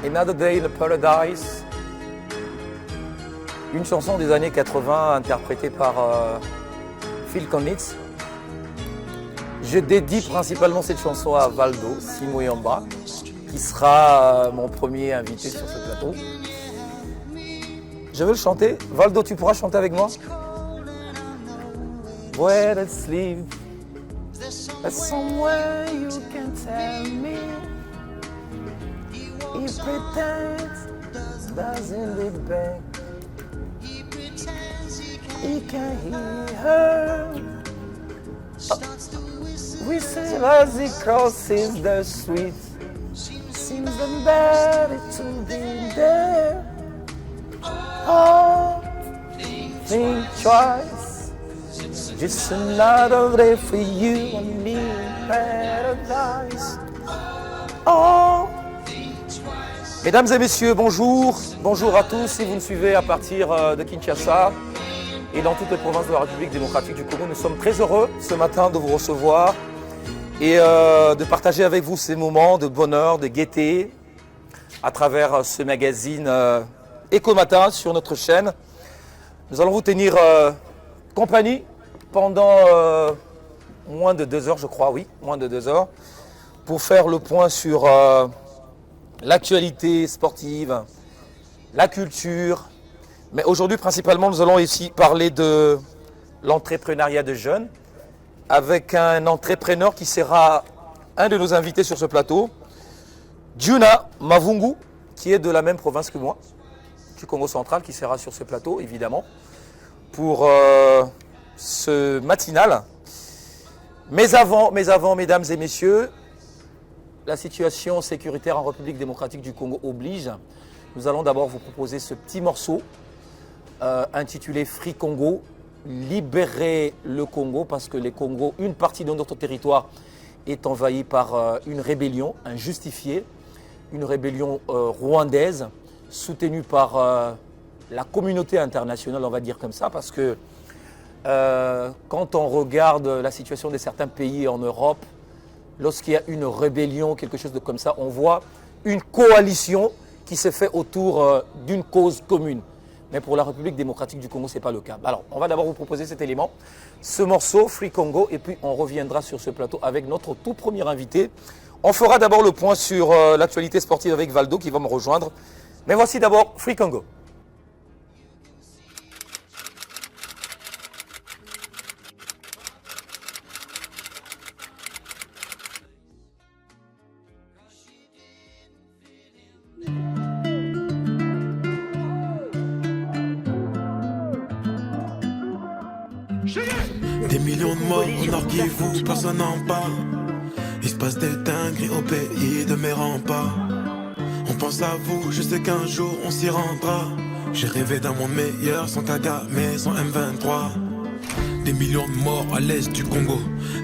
Another Day in Paradise, une chanson des années 80 interprétée par Phil Collins. Je dédie principalement cette chanson à Valdo Simoyamba, qui sera mon premier invité sur ce plateau. Je veux le chanter. Valdo, tu pourras chanter avec moi? Where to sleep, there's somewhere you can tell me. He pretends, doesn't it beg? He can hear her. Whistle as he crosses the street. Seems better to be there. Oh, think twice. Just another day for you and me in paradise. Oh. Mesdames et messieurs, bonjour. Bonjour à tous. Si vous nous suivez à partir de Kinshasa et dans toutes les provinces de la République démocratique du Congo, nous sommes très heureux ce matin de vous recevoir et de partager avec vous ces moments de bonheur, de gaieté à travers ce magazine Éco Matin sur notre chaîne. Nous allons vous tenir compagnie pendant moins de 2 heures, je crois, oui, moins de 2 heures, pour faire le point sur l'actualité sportive, la culture. Mais aujourd'hui, principalement, nous allons ici parler de l'entrepreneuriat de jeunes avec un entrepreneur qui sera un de nos invités sur ce plateau, Juna Mavungu, qui est de la même province que moi, du Congo central, qui sera sur ce plateau, évidemment, pour ce matinal. Mais avant, mesdames et messieurs, la situation sécuritaire en République démocratique du Congo oblige. Nous allons d'abord vous proposer ce petit morceau intitulé Free Congo, libérer le Congo, parce que les Congos, une partie de notre territoire est envahie par une rébellion injustifiée, une rébellion rwandaise, soutenue par la communauté internationale, on va dire comme ça, parce que quand on regarde la situation de certains pays en Europe, lorsqu'il y a une rébellion, quelque chose de comme ça, on voit une coalition qui se fait autour d'une cause commune. Mais pour la République démocratique du Congo, ce n'est pas le cas. Alors, on va d'abord vous proposer cet élément, ce morceau, Free Congo, et puis on reviendra sur ce plateau avec notre tout premier invité. On fera d'abord le point sur l'actualité sportive avec Valdo qui va me rejoindre. Mais voici d'abord Free Congo. Des millions de morts, on arguez-vous, personne n'en parle. Il se passe des dingueries au pays de mes remparts. On pense à vous, je sais qu'un jour on s'y rendra. J'ai rêvé d'un monde meilleur, sans Kagame, sans M23. Des millions de morts à l'est du Congo,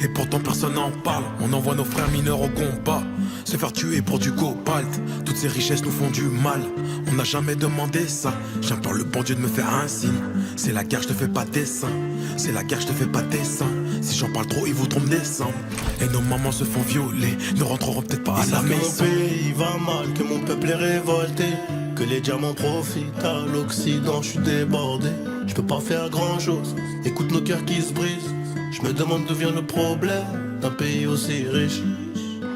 et pourtant personne n'en parle. On envoie nos frères mineurs au combat, se faire tuer pour du cobalt. Toutes ces richesses nous font du mal, on n'a jamais demandé ça. J'implore le bon Dieu de me faire un signe. C'est la guerre, je te fais pas dessin. C'est la guerre, je te fais pas dessin. Si j'en parle trop, ils voudront me descendre. Et nos mamans se font violer, ne rentreront peut-être pas à la maison. Mon pays va mal, que mon peuple est révolté, que les diamants profitent à l'Occident, je suis débordé. Je peux pas faire grand chose, écoute nos cœurs qui se brisent. Je me demande d'où vient le problème d'un pays aussi riche.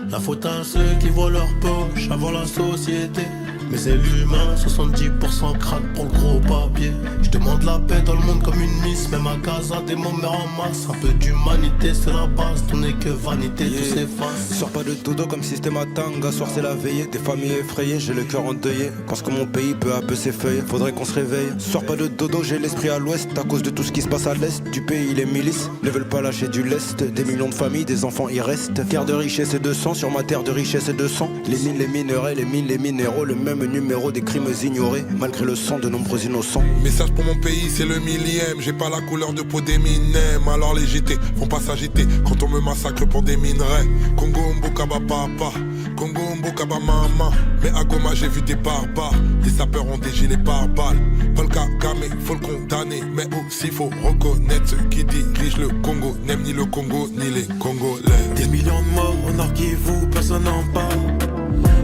La faute à ceux qui voient leur poche avant la société. Mais c'est l'humain, 70% craque pour le gros papier. Je demande la paix dans le monde comme une miss. Même à Gaza, des mots meurent en masse. Un peu d'humanité, c'est la base. Tout n'est que vanité, tout s'efface. Sors pas de dodo comme système à tanga. Soir c'est la veillée, des familles effrayées. J'ai le cœur endeuillé, parce que mon pays peu à peu s'effeuille. Faudrait qu'on se réveille. Sors pas de dodo, j'ai l'esprit à l'ouest. À cause de tout ce qui se passe à l'est du pays, les milices ne veulent pas lâcher du lest. Des millions de familles, des enfants y restent. Terre de richesse et de sang, sur ma terre de richesse et de sang. Les mines, les minerais, les mines, les minéraux. Le même numéro des crimes ignorés, malgré le sang de nombreux innocents. Message pour mon pays, c'est le millième. J'ai pas la couleur de peau d'Eminem. Alors les JT vont pas s'agiter quand on me massacre pour des minerais. Congo Mbokaba papa, Congo Mbokaba maman. Mais à Goma j'ai vu des barbares. Les sapeurs ont des gilets pare-balles. Paul Kagame, faut le condamner. Mais aussi faut reconnaître ceux qui dirigent le Congo. N'aiment ni le Congo ni les Congolais. Des millions de morts, on arguez-vous, personne n'en parle.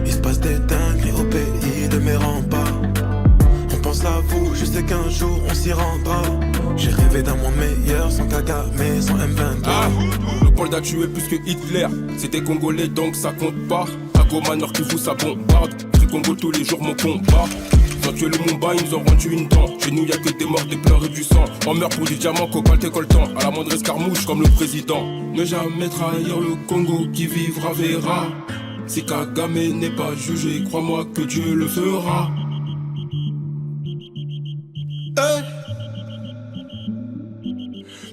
Il se passe des dingueries au pays s'y rendra. J'ai rêvé d'un monde meilleur, sans caca, mais sans M23. Le Polda tué plus que Hitler. C'était congolais donc ça compte pas. Agoma Nord qui vous ça bombarde. Free Congo tous les jours mon combat. Ils ont tué le Mumbai, ils nous ont rendu une dent. Chez nous y'a que des morts, des pleurs et du sang. On meurt pour du diamant, cobalt et coltan. À la moindre escarmouche comme le président. Ne jamais trahir le Congo, qui vivra verra. Si Kagame n'est pas jugé, crois-moi que Dieu le fera. Hey.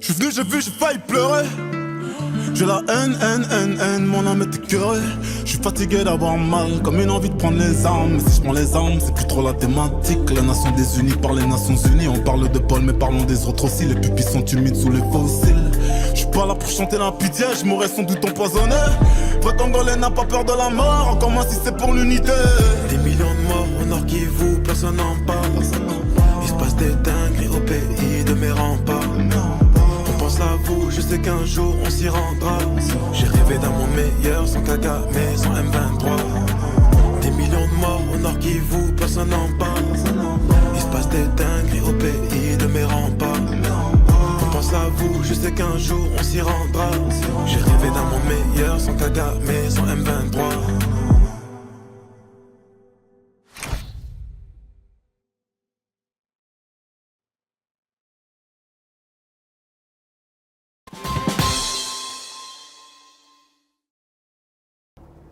Je suis venu, j'ai vu, j'ai failli pleurer. J'ai la haine, mon âme est écœurée. Je suis fatigué d'avoir mal, comme une envie de prendre les armes. Mais si je prends les armes, c'est plus trop la thématique. La nation désunies par les Nations Unies. On parle de Paul, mais parlons des autres aussi. Les pupilles sont humides sous les fossiles. Je suis pas là pour chanter la pitié, je mourrais sans doute empoisonné. Vrai Congolais n'a pas peur de la mort, encore moins si c'est pour l'unité. Des millions de morts au nord qui vous, personne n'en parle. Il se passe des dingueries au pays de mes remparts. On pense à vous, je sais qu'un jour on s'y rendra. J'ai rêvé d'un monde meilleur, sans caca, mais sans M23. Des millions de morts au nord qui vous, personne n'en parle. Il se passe des dingueries au pays de mes remparts. On pense à vous, je sais qu'un jour on s'y rendra. J'ai rêvé d'un monde meilleur, sans caca, mais sans M23.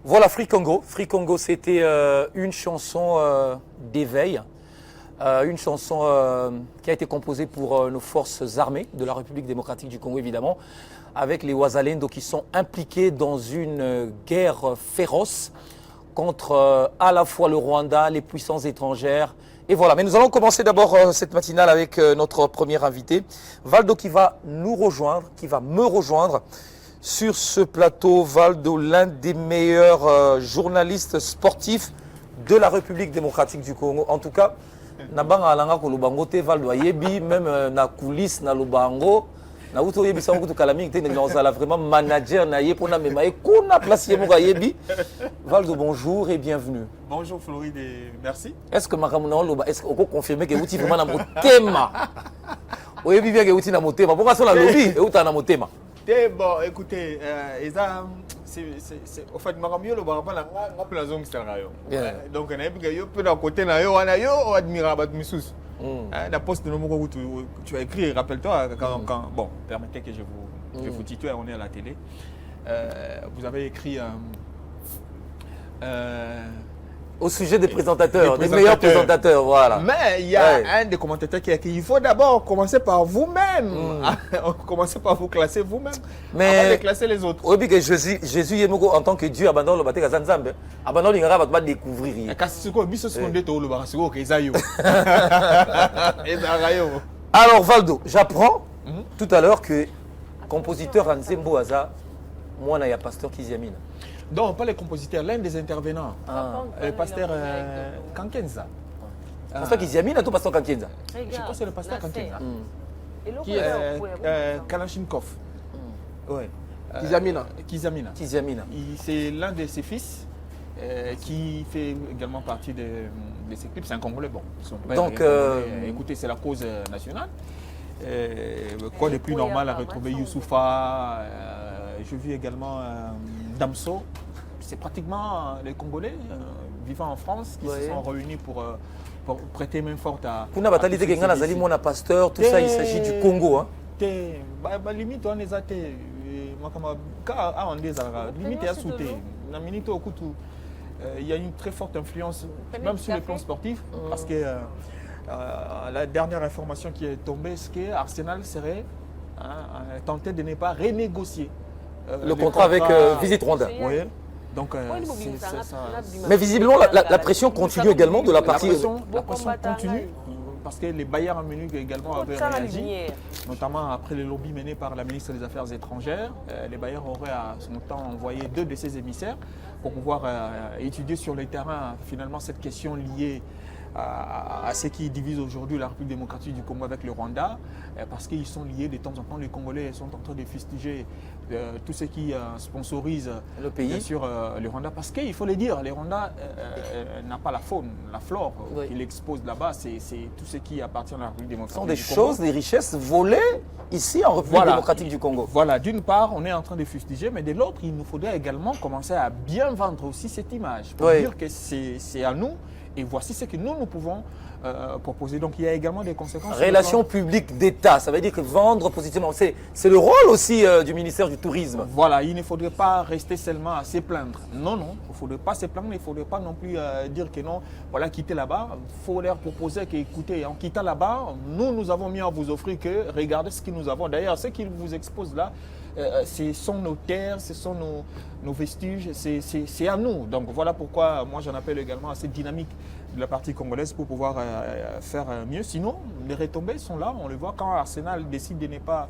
Voilà Free Congo. Free Congo, c'était une chanson d'éveil, une chanson qui a été composée pour nos forces armées de la République démocratique du Congo, évidemment, avec les Wazalendo qui sont impliqués dans une guerre féroce contre à la fois le Rwanda, les puissances étrangères. Et voilà, mais nous allons commencer d'abord cette matinale avec notre premier invité, Valdo, qui va nous rejoindre, qui va me rejoindre sur ce plateau. Valdo, l'un des meilleurs journalistes sportifs de la République démocratique du Congo. En tout cas, nabanga alanga ko lubango te Valdo ayebi, même na coulisse na lubango na uto yebi sango to kalami te na vraiment manager na ye pona mema e kuna place ye mo ayebi. Valdo, bonjour et bienvenue. Bonjour Floride et merci. Est-ce que makamuna loba, est-ce qu'on peut confirmer que uti vraiment na motema? Oyebi bien que uti na motema. Pourquoi ça la lobby et uta na motema? Bon, écoutez, au fait, Maramio, le barabon, on a la zone qui donc, on a un peu d'un côté, on a admirable Missous. La poste de numéro où tu as écrit, rappelle-toi, bon, permettez que je vous titue, on est à la télé. Vous avez écrit au sujet des présentateurs, des meilleurs présentateurs, voilà. Mais il y a un des commentateurs qui a dit il faut d'abord commencer par vous-même. Commencez par vous classer vous-même avant de classer les autres. Oui, que Jésus en tant que Dieu abandonne le bâtiment à Zanzambe. Abandonne, il va découvrir. Alors Valdo, j'apprends tout à l'heure que compositeur Anzembo Aza, moi, il y a pasteur Kiziamina. Non, pas les compositeurs, l'un des intervenants, le pasteur Kankenza. Pasteur Kiziamina ou pasteur Kankenza? Je pense que c'est le pasteur Kankenza. Qui est Kalachnikov. Oui. Kizamina. C'est l'un de ses fils qui fait également partie de ces clips. C'est un Congolais. Bon. Donc, écoutez, c'est la cause nationale. Quoi de plus normal à retrouver Youssoufa. Je vis également Damso. C'est pratiquement les Congolais vivant en France qui se sont réunis pour prêter main forte à. Kuna batali te kenga nazali mona pasteur, tout ça il s'agit du Congo hein. Limite on les a été makama ka on des a limite à sauter. Na minute au kutu. Il y a une très forte influence même sur le plan sportif parce que la dernière information qui est tombée c'est que Arsenal serait tenté de ne pas renégocier le contrat avec Visit Rwanda. Oui. Donc, mais visiblement, la pression continue également de la partie. La pression continue parce que les Bayern Munich également avaient réagi, notamment après les lobbies menés par la ministre des Affaires étrangères. Les Bayern auraient à son temps envoyé 2 de ses émissaires pour pouvoir étudier sur le terrain finalement cette question liée à ce qui divise aujourd'hui la République démocratique du Congo avec le Rwanda, parce qu'ils sont liés de temps en temps. Les Congolais sont en train de fustiger tout ce qui sponsorise le pays, bien sûr, le Rwanda, parce qu'il faut le dire, le Rwanda n'a pas la faune, la flore qu'il expose là-bas, c'est tout ce qui appartient à la République démocratique du Congo. Ce sont des choses, des richesses volées ici en République démocratique du Congo. Voilà, d'une part, on est en train de fustiger, mais de l'autre, il nous faudrait également commencer à bien vendre aussi cette image, pour dire que c'est à nous, et voici ce que nous pouvons proposer. Donc il y a également des conséquences. Relations publiques d'État, ça veut dire que vendre positivement, c'est le rôle aussi du ministère du Tourisme. Voilà, il ne faudrait pas rester seulement à se plaindre. Non, il ne faudrait pas se plaindre, il ne faudrait pas non plus dire que non, voilà, quittez là-bas. Il faut leur proposer qu'écoutez, en quittant là-bas, nous avons mieux à vous offrir que regardez ce que nous avons. D'ailleurs, ce qu'ils vous exposent là, ce sont nos terres, ce sont nos vestiges, c'est à nous. Donc voilà pourquoi moi j'en appelle également à cette dynamique de la partie congolaise pour pouvoir faire mieux. Sinon, les retombées sont là, on le voit quand Arsenal décide de ne pas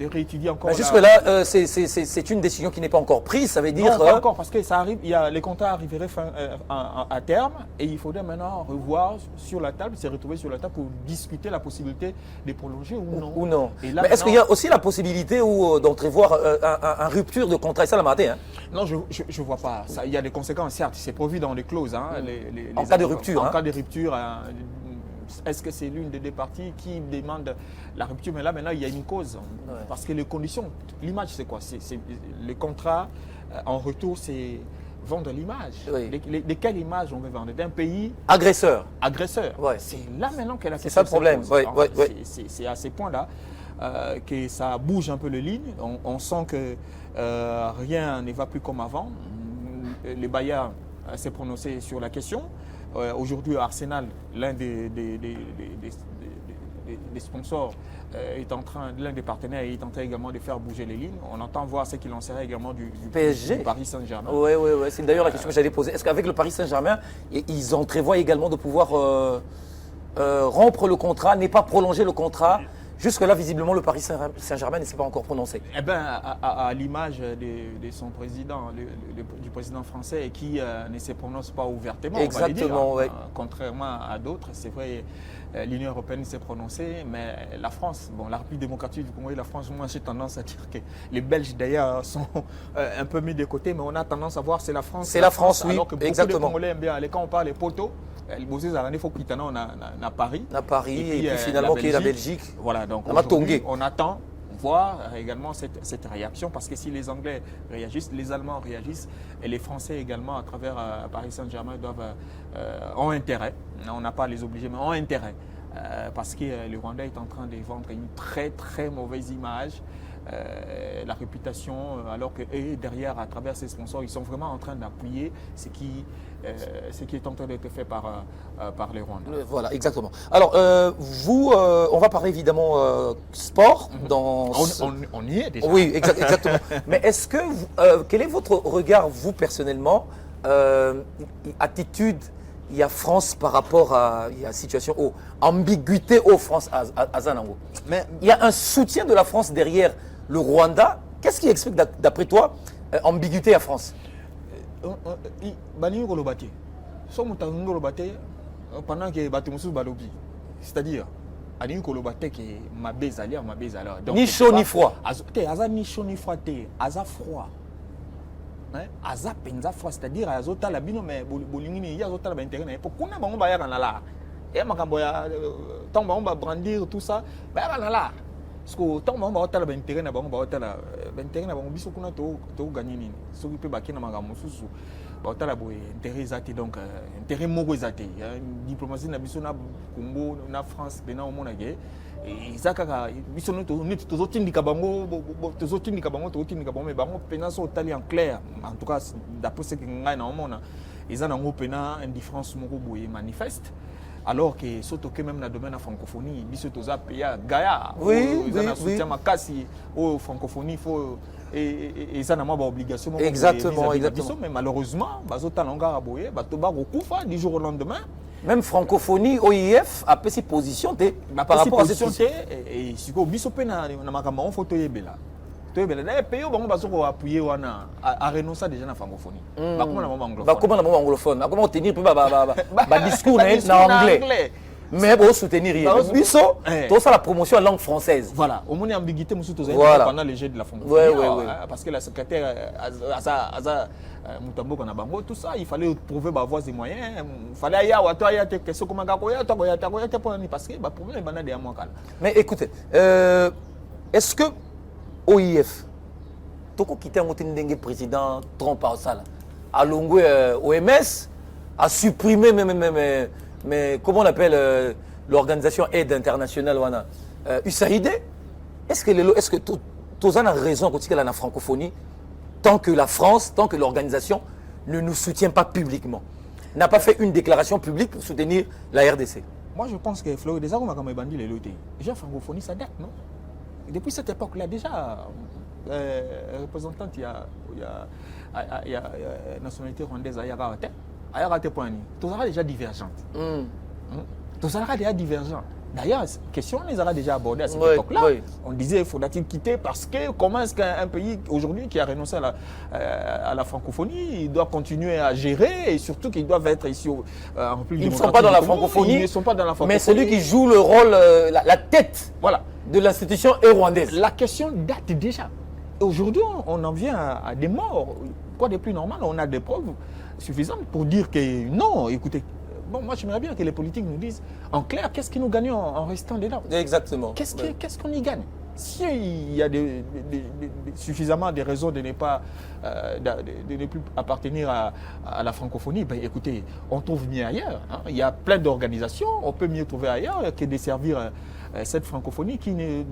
de réétudier encore. Jusque-là, c'est une décision qui n'est pas encore prise, ça veut dire... Non, pas encore, parce que ça arrive, les contrats arriveraient à terme et il faudrait maintenant revoir sur la table, se retrouver sur la table pour discuter la possibilité de prolonger ou non. Et là, mais est-ce qu'il y a aussi la possibilité d'entrevoir une rupture de contrat? Et ça, la matin, hein? Non, je ne vois pas. Il y a des conséquences, certes, c'est prévu dans les clauses. Hein, en cas de rupture. En cas de rupture, est-ce que c'est l'une des deux parties qui demande la rupture? Mais là, maintenant, il y a une cause. Parce que les conditions, l'image, c'est quoi? Le contrat, en retour, c'est vendre l'image. De quelle image on veut vendre? D'un pays agresseur. C'est là maintenant que la question. C'est ça le problème. C'est à ces points-là que ça bouge un peu les lignes. On sent que rien ne va plus comme avant. Le Bayard s'est prononcé sur la question. Aujourd'hui, Arsenal, l'un des sponsors, l'un des partenaires est en train également de faire bouger les lignes. On entend voir ce qu'il en serait également du PSG, du Paris Saint-Germain. Oui. C'est d'ailleurs la question que j'allais poser. Est-ce qu'avec le Paris Saint-Germain, ils entrevoient également de pouvoir rompre le contrat, n'est pas prolonger le contrat? Jusque-là, visiblement, le Paris Saint-Germain ne s'est pas encore prononcé. Eh bien, à l'image de son président, du président français, qui ne se prononce pas ouvertement, exactement, on va le dire, contrairement à d'autres, c'est vrai, l'Union européenne s'est prononcée, mais la France, la République démocratique du Congo et la France, moi j'ai tendance à dire que les Belges d'ailleurs sont un peu mis de côté, mais on a tendance à voir c'est la France. C'est la France, oui, alors que beaucoup exactement. de Congolais aiment bien aller, quand on parle des poteaux, il faut quitter à Paris. À Paris, et puis finalement qui est la Belgique. Voilà, donc on attend voir également cette réaction, parce que si les Anglais réagissent, les Allemands réagissent, et les Français également à travers Paris Saint-Germain ont intérêt, on n'a pas à les obliger, mais ont intérêt, parce que le Rwanda est en train de vendre une très très mauvaise image, la réputation, alors que derrière, à travers ces sponsors, ils sont vraiment en train d'appuyer ce qui est en train d'être fait par les Rwandais. Voilà, exactement. Alors, on va parler évidemment sport. On y est déjà. Oui, exactement. Mais est-ce que, quel est votre regard, vous personnellement, attitude, il y a France par rapport à la situation, ambiguïté au France à Zanango? Mais il y a un soutien de la France derrière le Rwanda. Qu'est-ce qui explique, d'après toi, ambiguïté à France? Pendant que Batemousou Balobi, c'est-à-dire, ni chaud ni froid. Ni chaud ni froid, aza froid. Aza penza froid, c'est-à-dire azota la bino mais bolingini azota la intérêt pourquoi na bango baya kanala et makambo ya tant bango ba brandir tout ça baya kanala parce que tant bango ba otala intérêt na bango ba otala intérêt na bango biso kuna to gagner nini soki pe bakina makambo susu ba otala boye intérêt zati donc intérêt moko zati diplomatie na biso na Congo na France bena au monde age izakaka biso no tozotindika bango mais bango pena so otali en clair en tout cas d'après ce que ngai na omona ils ont une indifférence moko boye manifeste. Alors que surtout que même dans le domaine de la francophonie, biso toza paya Gaïa, ils ont un soutien makasi aux francophonie, faut et ça n'a pas d'obligation. Exactement. Mais malheureusement, bazota longa aboye, batoba rokufa du jour au lendemain. Même francophonie, OIF a pris ses positions par rapport à cette situation. Et si vous biso pe na makambo photo yebela. Les pays vont appuyer à renoncer déjà à la francophonie. Comment la anglophone? Comment la anglophone? Comment tenir le discours en anglais? Mais pour soutenir tout ça la promotion en langue française. Voilà, au moins ambiguïté pendant les jeux de la francophonie. Parce que la secrétaire Mutambo Kanabango, tout ça, il fallait trouver voies et moyens. Il fallait aller à question comment parce que le problème est des moins calme. Mais écoutez, est-ce que OIF, Toko quitté un président Trump à ça, a longué OMS, a supprimé mais comment on appelle l'organisation aide internationale USAID? Est-ce que tout le monde a raison quand il y a la francophonie tant que la France, tant que l'organisation ne nous soutient pas publiquement, n'a pas fait une déclaration publique pour soutenir la RDC? Moi je pense que Flo, déjà comme bandit les lotés. Déjà francophonie ça date, non? Depuis cette époque-là déjà représentante il y a nationalité rwandaise à raté point. Tout ça déjà divergente. Tout ça déjà divergent. D'ailleurs, question on les a déjà abordées à cette époque-là. On disait faudra-t-il quitter parce que comment est-ce qu'un pays aujourd'hui qui a renoncé à la francophonie, il doit continuer à gérer et surtout qu'ils doivent être ici en République démocratique. Ils ne sont pas dans la francophonie. Ils ne sont pas dans la francophonie. Mais celui qui joue le rôle, la tête de l'institution est rwandaise. La question date déjà. Aujourd'hui, on en vient à des morts. Quoi de plus normal? On a des preuves suffisantes pour dire que non, écoutez. Bon, moi, j'aimerais bien que les politiques nous disent en clair qu'est-ce que nous gagnons en restant dedans. Exactement. Qu'est-ce qu'on y gagne? S'il y a suffisamment de raisons de ne plus appartenir à la francophonie, ben, écoutez, on trouve mieux ailleurs. Il y a plein d'organisations, on peut mieux trouver ailleurs que de servir cette francophonie qui ne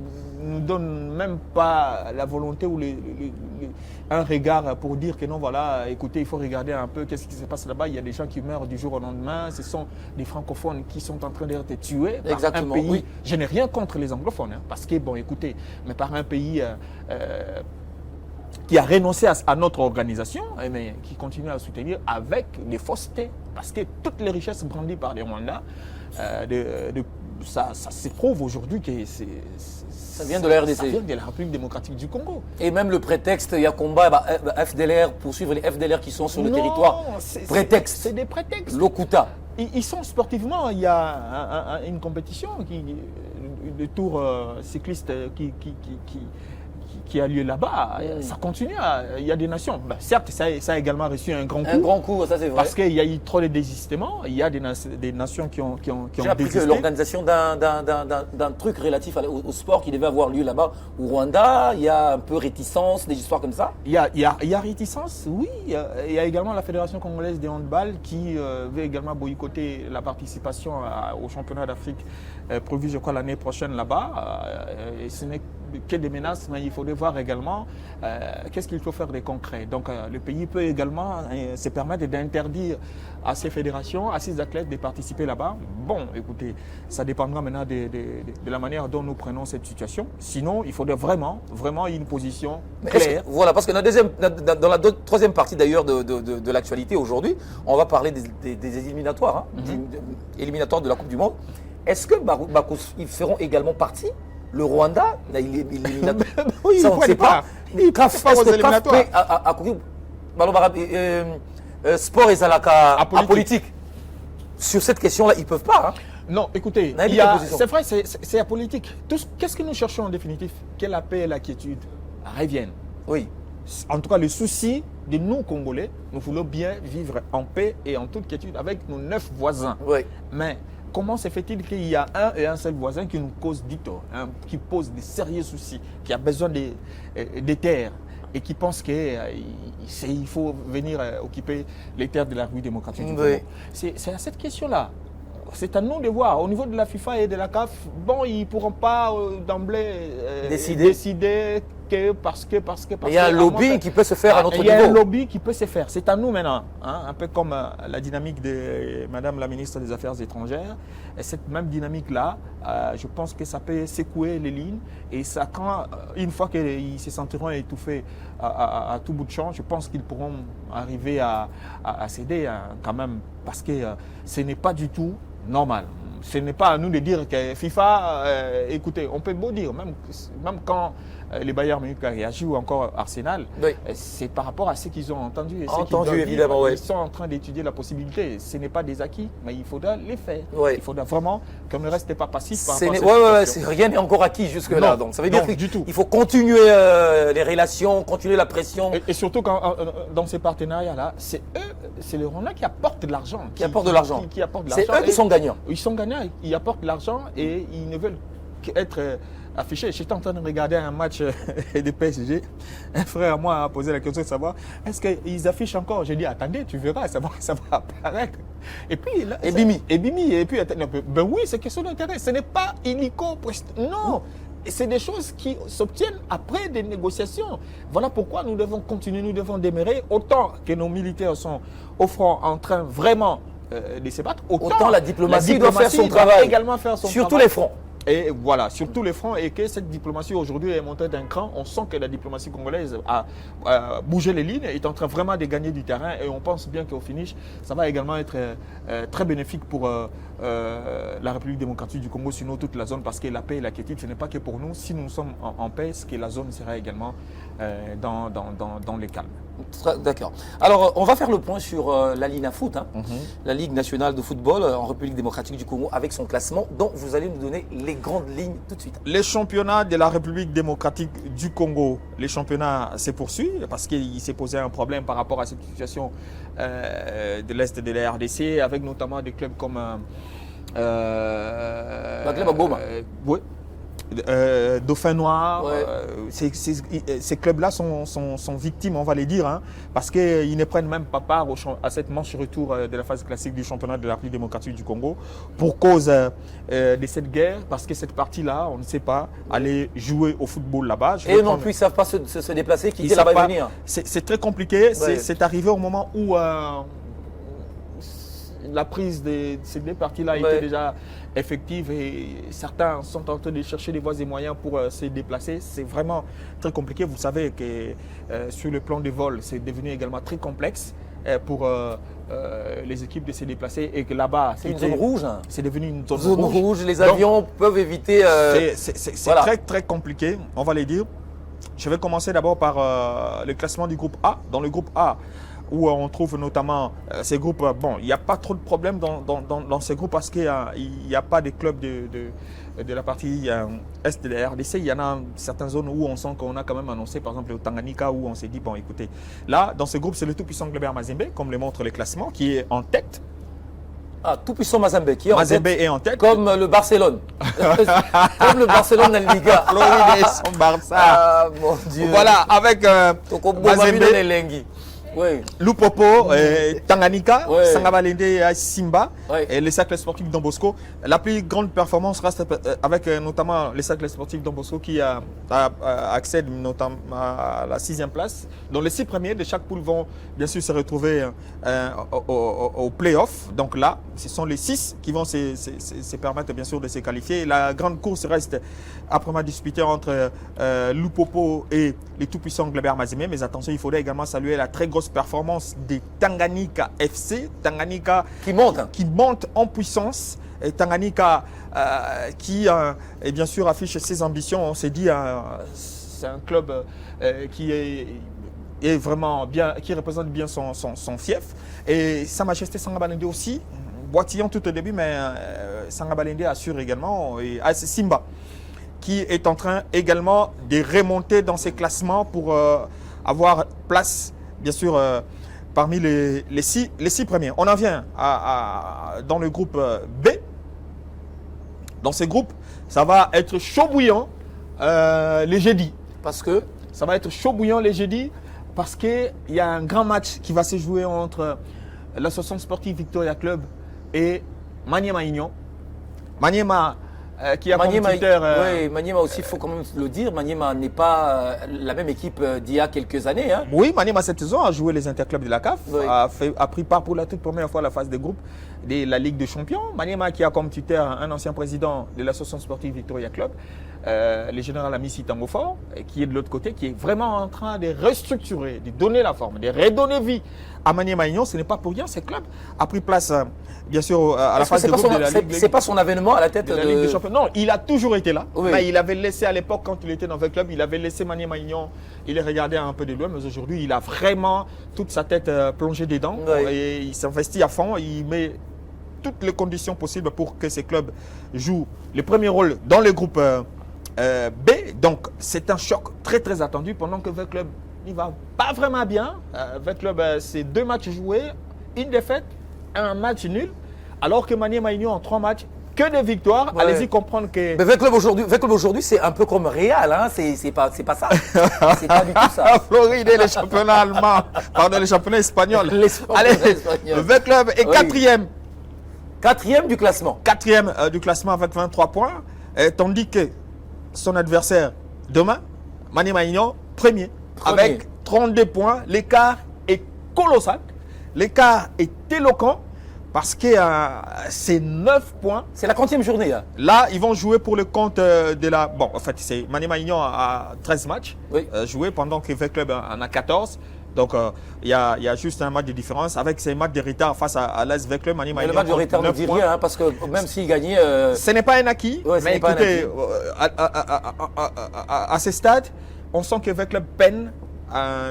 nous donne même pas la volonté ou un regard pour dire que non, voilà, écoutez, il faut regarder un peu qu'est-ce qui se passe là-bas. Il y a des gens qui meurent du jour au lendemain. Ce sont des francophones qui sont en train d'être tués par un pays. Oui. Je n'ai rien contre les anglophones, parce que, bon, écoutez, mais par un pays qui a renoncé à notre organisation, mais qui continue à soutenir avec des faussetés. Parce que toutes les richesses brandies par les Rwandais, ça se prouve aujourd'hui que ça vient de la RDC. Ça vient de la République démocratique du Congo. Et même le prétexte, il y a combat FDLR, poursuivre les FDLR qui sont sur le territoire. Prétexte. C'est des prétextes. Lokuta. Ils sont sportivement, il y a une compétition, le tour cycliste qui a lieu là-bas, ça continue. Il y a des nations. Ben, certes, ça a également reçu un grand coup. Un grand coup, ça c'est vrai. Parce qu'il y a eu trop de désistements. Il y a des nations qui ont J'ai appris que l'organisation d'un truc relatif au sport qui devait avoir lieu là-bas au Rwanda, il y a un peu réticence, des histoires comme ça. Il y a réticence, oui. Il y a également la Fédération congolaise de handball qui veut également boycotter la participation au championnat d'Afrique prévu, je crois, l'année prochaine là-bas. Et ce n'est que des menaces, mais il faudrait voir également qu'est-ce qu'il faut faire de concret. Donc le pays peut également se permettre d'interdire à ces fédérations, à ces athlètes de participer là-bas. Bon, écoutez, ça dépendra maintenant de la manière dont nous prenons cette situation. Sinon, il faudrait vraiment une position claire. Voilà, parce que dans la troisième partie d'ailleurs de l'actualité aujourd'hui, on va parler des éliminatoires, éliminatoires de la Coupe du Monde. Est-ce que ils feront également partie? Le Rwanda, il est éliminatoire. Oui, ça, on ne sait pas. Il passe pas aux éliminatoires. Sport et Zalaka apolitique. Sur cette question-là, ils ne peuvent pas. Non, écoutez, c'est vrai, c'est apolitique. Qu'est-ce que nous cherchons en définitive? Que la paix et la quiétude reviennent. Oui. En tout cas, le souci de nous, Congolais, nous voulons bien vivre en paix et en toute quiétude avec nos 9 voisins. Oui. Mais comment se fait-il qu'il y a un seul voisin qui nous cause du tort, qui pose de sérieux soucis, qui a besoin des terres et qui pense qu'il faut venir occuper les terres de la République démocratique du Congo? C'est à cette question-là. C'est à nous de voir. Au niveau de la FIFA et de la CAF, bon, ils ne pourront pas d'emblée décider que parce que. Il y a un lobby qui peut se faire à notre niveau. Il y a un lobby qui peut se faire. C'est à nous maintenant. Un peu comme la dynamique de Madame la ministre des Affaires étrangères. Et cette même dynamique-là, je pense que ça peut secouer les lignes. Et ça, une fois qu'ils se sentiront étouffés à tout bout de champ, je pense qu'ils pourront arriver à céder quand même. Parce que ce n'est pas du tout normal. Ce n'est pas à nous de dire que FIFA, écoutez, on peut beau dire, même quand les Bayern Munich qui a réagi ou encore Arsenal, Oui. c'est par rapport à ce qu'ils ont entendu. Et ce Entendu, qu'ils doivent évidemment, vivre. oui. Ils sont en train d'étudier la possibilité. Ce n'est pas des acquis, mais il faudra les faire. Oui. Il faudra vraiment qu'on ne reste pas passif par C'est- rapport à ouais, cette situation. rien n'est encore acquis jusque-là. Non, Donc ça veut non, dire du tout. qu'il faut continuer les relations, continuer la pression. Et surtout quand, dans ces partenariats-là, c'est eux, c'est les Rwandais qui apportent de l'argent. Qui apportent de l'argent. Qui apportent de C'est l'argent. eux qui sont gagnants. Ils sont gagnants, ils apportent de l'argent et ils ne veulent qu'être affichés. J'étais en train de regarder un match de PSG. Un frère à moi a posé la question de savoir est-ce qu'ils affichent encore. J'ai dit attendez, tu verras, ça va apparaître. Et puis là, Et Bimi. Et Bimi. Et puis ben oui, c'est question d'intérêt. Ce n'est pas illico. Non. Et c'est des choses qui s'obtiennent après des négociations. Voilà pourquoi nous devons continuer, nous devons démarrer. Autant que nos militaires sont au front en train vraiment de se battre, Autant la diplomatie doit faire son travail. également faire son Sur tous travail. les fronts. Et voilà, sur tous les fronts, et que cette diplomatie aujourd'hui est montée d'un cran. On sent que la diplomatie congolaise a bougé les lignes, est en train vraiment de gagner du terrain, et on pense bien qu'au finish, ça va également être très bénéfique pour la République démocratique du Congo, sinon toute la zone, parce que la paix et la quiétude, ce n'est pas que pour nous. Si nous sommes en paix, c'est que la zone sera également dans les calmes. D'accord. Alors, on va faire le point sur la Lina Foot, hein, la Ligue nationale de football en République démocratique du Congo, avec son classement, dont vous allez nous donner les grandes lignes tout de suite. Les championnats de la République démocratique du Congo, les championnats se poursuivent parce qu'il s'est posé un problème par rapport à cette situation de l'Est de la RDC, avec notamment des clubs comme... club à Goma. Oui. Dauphin Noir, Ouais. ces clubs-là sont victimes, on va les dire, hein, parce qu'ils ne prennent même pas part à cette manche retour de la phase classique du championnat de la République démocratique du Congo pour cause de cette guerre, parce que cette partie-là, on ne sait pas aller jouer au football là-bas. Et non plus, ils ne savent pas se déplacer, quitter là-bas et venir. C'est très compliqué, Ouais. c'est arrivé au moment où la prise de ces deux parties-là était déjà effective et certains sont en train de chercher des voies et moyens pour se déplacer. C'est vraiment très compliqué. Vous savez que sur le plan des vols, c'est devenu également très complexe pour les équipes de se déplacer et que là-bas, C'est une zone rouge. Hein. c'est devenu une zone, Zone rouge, les avions peuvent éviter. C'est voilà. très très compliqué, on va les dire. Je vais commencer d'abord par le classement du groupe A. Dans le groupe A, où on trouve notamment ces groupes, bon, il n'y a pas trop de problèmes dans ces groupes parce qu'il n'y a pas de clubs de la partie est de la RDC. Il y en a certaines zones où on sent qu'on a quand même annoncé, par exemple au Tanganyika, où on s'est dit, bon écoutez, là, dans ce groupe, c'est le tout-puissant Globert Mazembe, comme le montre le classement, qui est en tête. Ah, tout puissant Mazembe qui est en Mazembe tête, est en tête. comme le Barcelone. Comme le Barcelone dans la Liga. Floride et son Barça. Ah, mon Dieu. Voilà, avec Mazembe, Oui. Lupopo, Tanganyika, Ouais. Sangabalende et Simba, Ouais. et les cercles sportifs Don Bosco. La plus grande performance reste avec notamment les cercles sportifs Don Bosco qui accèdent notamment à la 6e place. Donc les 6 premiers de chaque poule vont bien sûr se retrouver au play-off. Donc là, ce sont les 6 qui vont se permettre bien sûr de se qualifier. La grande course reste après disputée entre Lupopo et les tout-puissants Globert Mazembe. Mais attention, il faudrait également saluer la très grosse performance des Tanganyika FC. Tanganyika Qui monte. Hein. qui monte en puissance. Et Tanganyika qui et bien sûr affiche ses ambitions. On s'est dit c'est un club qui est vraiment bien, qui représente bien son fief. Et Sa Majesté Sangabalende aussi, boitillant tout au début, mais Sangabalende assure également. Et AS Simba qui est en train également de remonter dans ses classements pour avoir place, bien sûr, parmi les six premiers. On en vient dans le groupe B. Dans ce groupe, ça va être chaud bouillant les jeudis. Parce que Ça va être chaud bouillant les jeudis parce qu'il y a un grand match qui va se jouer entre l'association sportive Victoria Club et Maniema Union. Maniema qui a Maniema, comme tuteur, oui, Maniema aussi, il faut quand même le dire, Maniema n'est pas la même équipe d'il y a quelques années. Hein. Oui, Maniema cette saison a joué les interclubs de la CAF, Oui. a pris part pour la toute première fois à la phase des groupes de la Ligue des Champions. Maniema qui a comme tuteur un ancien président de l'association sportive Victoria Club, le général Amissi Tangofor, qui est de l'autre côté, qui est vraiment en train de restructurer, de donner la forme, de redonner vie à Maniema Union. Ce n'est pas pour rien, ce club a pris place, bien sûr, à la phase des groupes de la Ligue. C'est pas son avènement à la tête de la Ligue des Champions. champion. Non, il a toujours été là. Oui. Mais il avait laissé à l'époque, quand il était dans le club, il avait laissé Maniema Union. Il les regardait un peu de loin, mais aujourd'hui, il a vraiment toute sa tête plongée dedans. Oui. Et il s'investit à fond. Il met toutes les conditions possibles pour que ces clubs jouent le premier rôle dans le groupe B. Donc, c'est un choc très, très attendu pendant que le club il va pas vraiment bien. Le club, c'est 2 matchs joués, une défaite, un match nul. Alors que Maniema Union en 3 matchs, que des victoires. Ouais. Allez-y comprendre que... Mais Club aujourd'hui, c'est un peu comme Real, hein. C'est pas ça. C'est pas du tout ça. Floride et les championnats allemands, pardon, les championnats espagnols. Les championnats Allez, espagnols. le club est Oui. quatrième. 4e du classement. 4e du classement avec 23 points. Tandis que son adversaire demain, Maniema Union, premier, avec 32 points. L'écart est colossal. L'écart est éloquent. Parce que c'est 9 points. C'est la 30e journée. Là. Là, ils vont jouer pour le compte de la... Bon, en fait, c'est Maniema Union a 13 matchs joués pendant que le club en a 14. Donc, il y a juste un match de différence. Avec ces matchs de retard face à l'AS Club, Maniema Union... Le match de retard ne dit rien, hein, parce que même s'il gagnait... Ce n'est pas un acquis. Ouais, mais écoutez, à ce stade, on sent que le club peine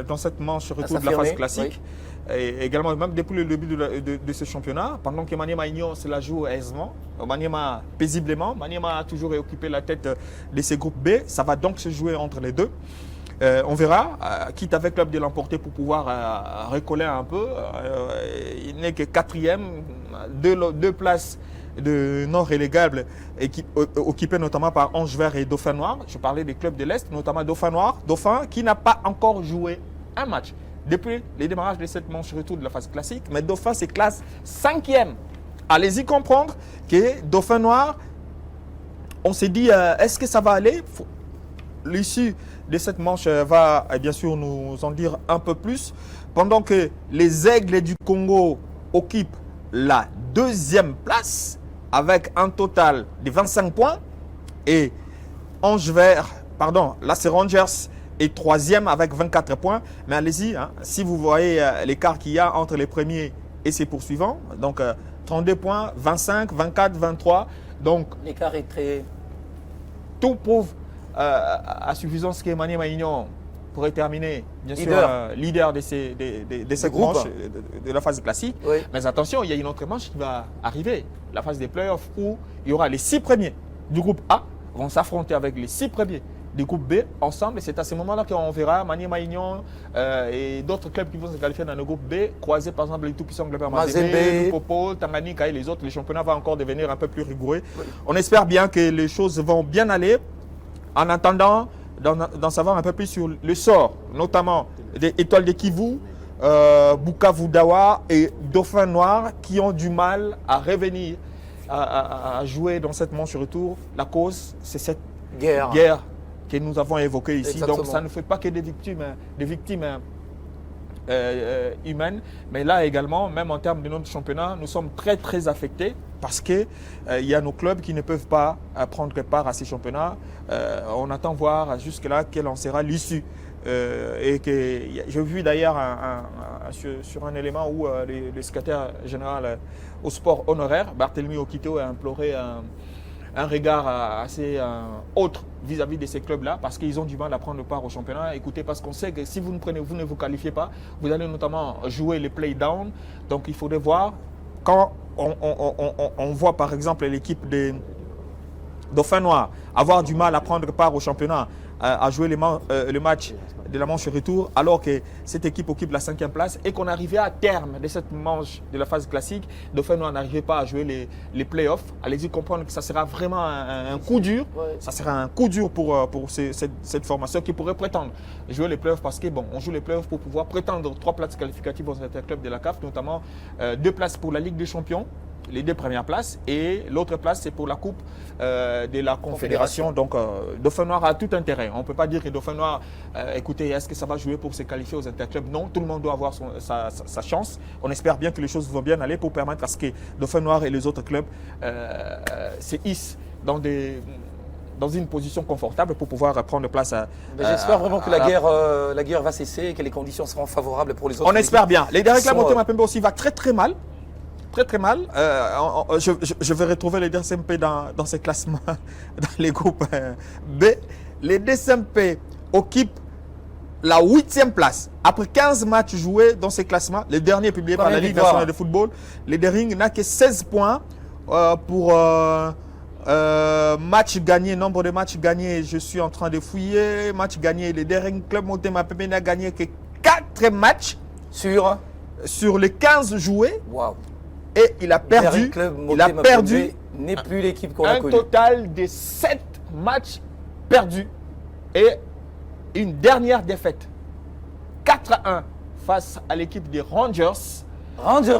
dans cette manche retour de la phase classique. Oui. Et également, même depuis le début de ce championnat, pendant que Maniema Union se la joue aisément, Maniema paisiblement, Maniema a toujours occupé la tête de ces groupes B. Ça va donc se jouer entre les deux. On verra, quitte avec le club de l'emporter pour pouvoir recoller un peu. Il n'est que 4e, 2 places de non relégables occupées notamment par Ange Vert et Dauphin Noir. Je parlais des clubs de l'Est, notamment Dauphin Noir, Dauphin qui n'a pas encore joué un match depuis le démarrage de cette manche retour de la phase classique, mais Dauphin se classe 5e. Allez-y comprendre que Dauphin Noir, on s'est dit, est-ce que ça va aller? L'issue de cette manche va bien sûr nous en dire un peu plus. Pendant que les Aigles du Congo occupent la 2e place avec un total de 25 points et l'AS Rangers est 3e avec 24 points. Mais allez-y, hein, si vous voyez l'écart qu'il y a entre les premiers et ses poursuivants, donc 32 points, 25, 24, 23. Donc l'écart est très... Tout prouve à suffisance que Maniema Union pourrait terminer, bien sûr, leader de cette manche de la phase classique. Oui. Mais attention, il y a une autre manche qui va arriver, la phase des playoffs, où il y aura les 6 premiers du groupe A vont s'affronter avec les 6 premiers du groupe B ensemble. Et c'est à ce moment-là qu'on verra Maniema Union et d'autres clubs qui vont se qualifier dans le groupe B, croiser par exemple les tout-puissants clubs Mazembe, Popo, Tanganyika et les autres. Les championnats vont encore devenir un peu plus rigoureux. Oui. On espère bien que les choses vont bien aller. En attendant d'en savoir un peu plus sur le sort, notamment des Étoiles de Kivu, Bukavu Dawa et Dauphin Noir qui ont du mal à revenir, à jouer dans cette manche retour. La cause, c'est cette guerre que nous avons évoquée ici. Exactement. Donc ça ne fait pas que des victimes humaines, mais là également, même en termes de notre championnat, nous sommes très très affectés parce qu'il y a nos clubs qui ne peuvent pas prendre part à ces championnats. On attend voir jusque-là quelle en sera l'issue. Et que j'ai vu d'ailleurs sur un élément où le secrétaire général au sport honoraire, Barthélemy Okito, a imploré un regard assez autre vis-à-vis de ces clubs-là, parce qu'ils ont du mal à prendre part au championnat. Écoutez, parce qu'on sait que si vous ne vous qualifiez pas, vous allez notamment jouer les play-down. Donc il faudrait voir, quand on voit par exemple l'équipe des Dauphins Noirs avoir du mal à prendre part au championnat, à jouer le match de la manche retour, alors que cette équipe occupe la 5e place et qu'on arrivait à terme de cette manche de la phase classique, Dauphin Noir n'arrivait pas à jouer les playoffs. Allez-y comprendre que ça sera vraiment un coup dur. Ouais. Ça sera un coup dur pour cette formation qui pourrait prétendre jouer les playoffs, parce que bon, on joue les playoffs pour pouvoir prétendre 3 places qualificatives aux interclubs de la CAF, notamment 2 places pour la Ligue des Champions, les 2 premières places, et l'autre place c'est pour la Coupe de la Confédération. Donc Dauphin Noir a tout intérêt. On ne peut pas dire que Dauphin Noir, écoutez, est-ce que ça va jouer pour se qualifier aux interclubs? Non, tout le monde doit avoir sa chance. On espère bien que les choses vont bien aller pour permettre à ce que Dauphin Noir et les autres clubs se hissent dans une position confortable pour pouvoir prendre place à... J'espère vraiment que la guerre va cesser et que les conditions seront favorables pour les autres. On espère bien. Les derniers clubs, Motema Pembe aussi va très très mal. très très mal. Je vais retrouver les DSMP dans ces classements, dans les groupes B. Les DSMP occupent la 8e place. Après 15 matchs joués dans ces classements, le dernier publié par la Ligue nationale de football, le Dering n'a que 16 points pour match gagné, nombre de matchs gagnés. Je suis en train de fouiller. Match gagné, le Dering Club Motema Pembe n'a gagné que 4 matchs sur les 15 joués. Wow. Et il a perdu, n'est plus l'équipe qu'on a connue. Un total de 7 matchs perdus et une dernière défaite. 4-1 face à l'équipe des Rangers. Rangers.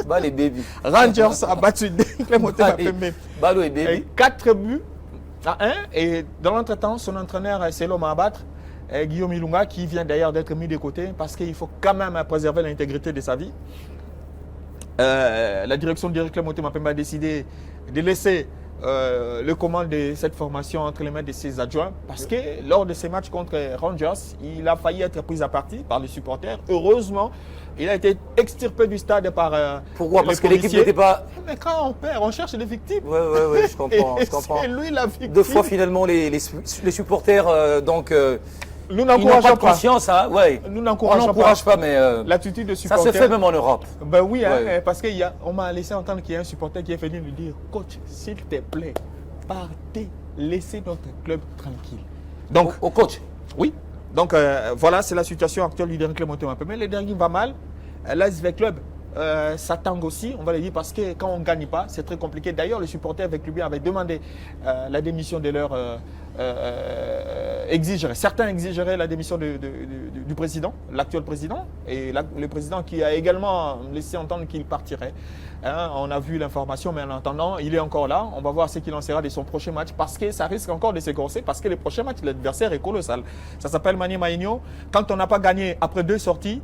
Bah les baby. Rangers a battu les Motema Pembe. Balo et baby. 4 buts à 1. Et dans l'entretemps, son entraîneur, c'est l'homme à abattre. Guillaume Ilunga, qui vient d'ailleurs d'être mis de côté parce qu'il faut quand même préserver l'intégrité de sa vie. La direction du Club Motema Pembe a décidé de laisser le commande de cette formation entre les mains de ses adjoints parce que lors de ces matchs contre Rangers, il a failli être pris à partie par les supporters. Heureusement, il a été extirpé du stade par Pourquoi? Parce que l'équipe n'était pas... Mais quand on perd, on cherche des victimes. Oui, je comprends. C'est lui la victime. 2 fois finalement les supporters nous n'encourageons pas. Conscience, hein, ouais. Nous n'encourageons pas, mais l'attitude de supporter. Ça se fait même en Europe. Ben oui, ouais. Parce qu'on m'a laissé entendre qu'il y a un supporter qui est venu lui dire, coach, s'il te plaît, partez, laissez notre club tranquille. Donc, au coach. Oui. Donc voilà, c'est la situation actuelle du dernier club Motema Pembe. Le dernier va mal. L'ASV Club s'attend aussi, on va le dire, parce que quand on ne gagne pas, c'est très compliqué. D'ailleurs, les supporters avec lui avaient demandé la démission de leur exigeraient. Certains exigeraient la démission du président, l'actuel président, et le président qui a également laissé entendre qu'il partirait. On a vu l'information, mais en attendant, il est encore là. On va voir ce qu'il en sera de son prochain match, parce que ça risque encore de s'écorcer, parce que le prochain match, l'adversaire est colossal. Ça s'appelle Maniema Maïnio. Quand on n'a pas gagné après 2 sorties,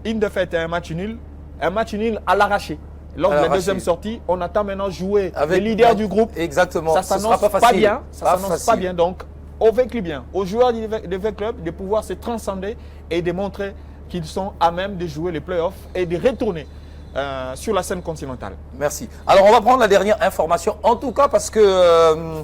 une défaite et un match nul à l'arraché. Lors de la deuxième sortie, on attend maintenant jouer avec le leader du groupe. Exactement. Ça s'annonce pas bien. Ça s'annonce pas bien. Donc, on véhicule bien aux joueurs du V-Club de pouvoir se transcender et de montrer qu'ils sont à même de jouer les playoffs et de retourner sur la scène continentale. Merci. Alors, on va prendre la dernière information, en tout cas parce que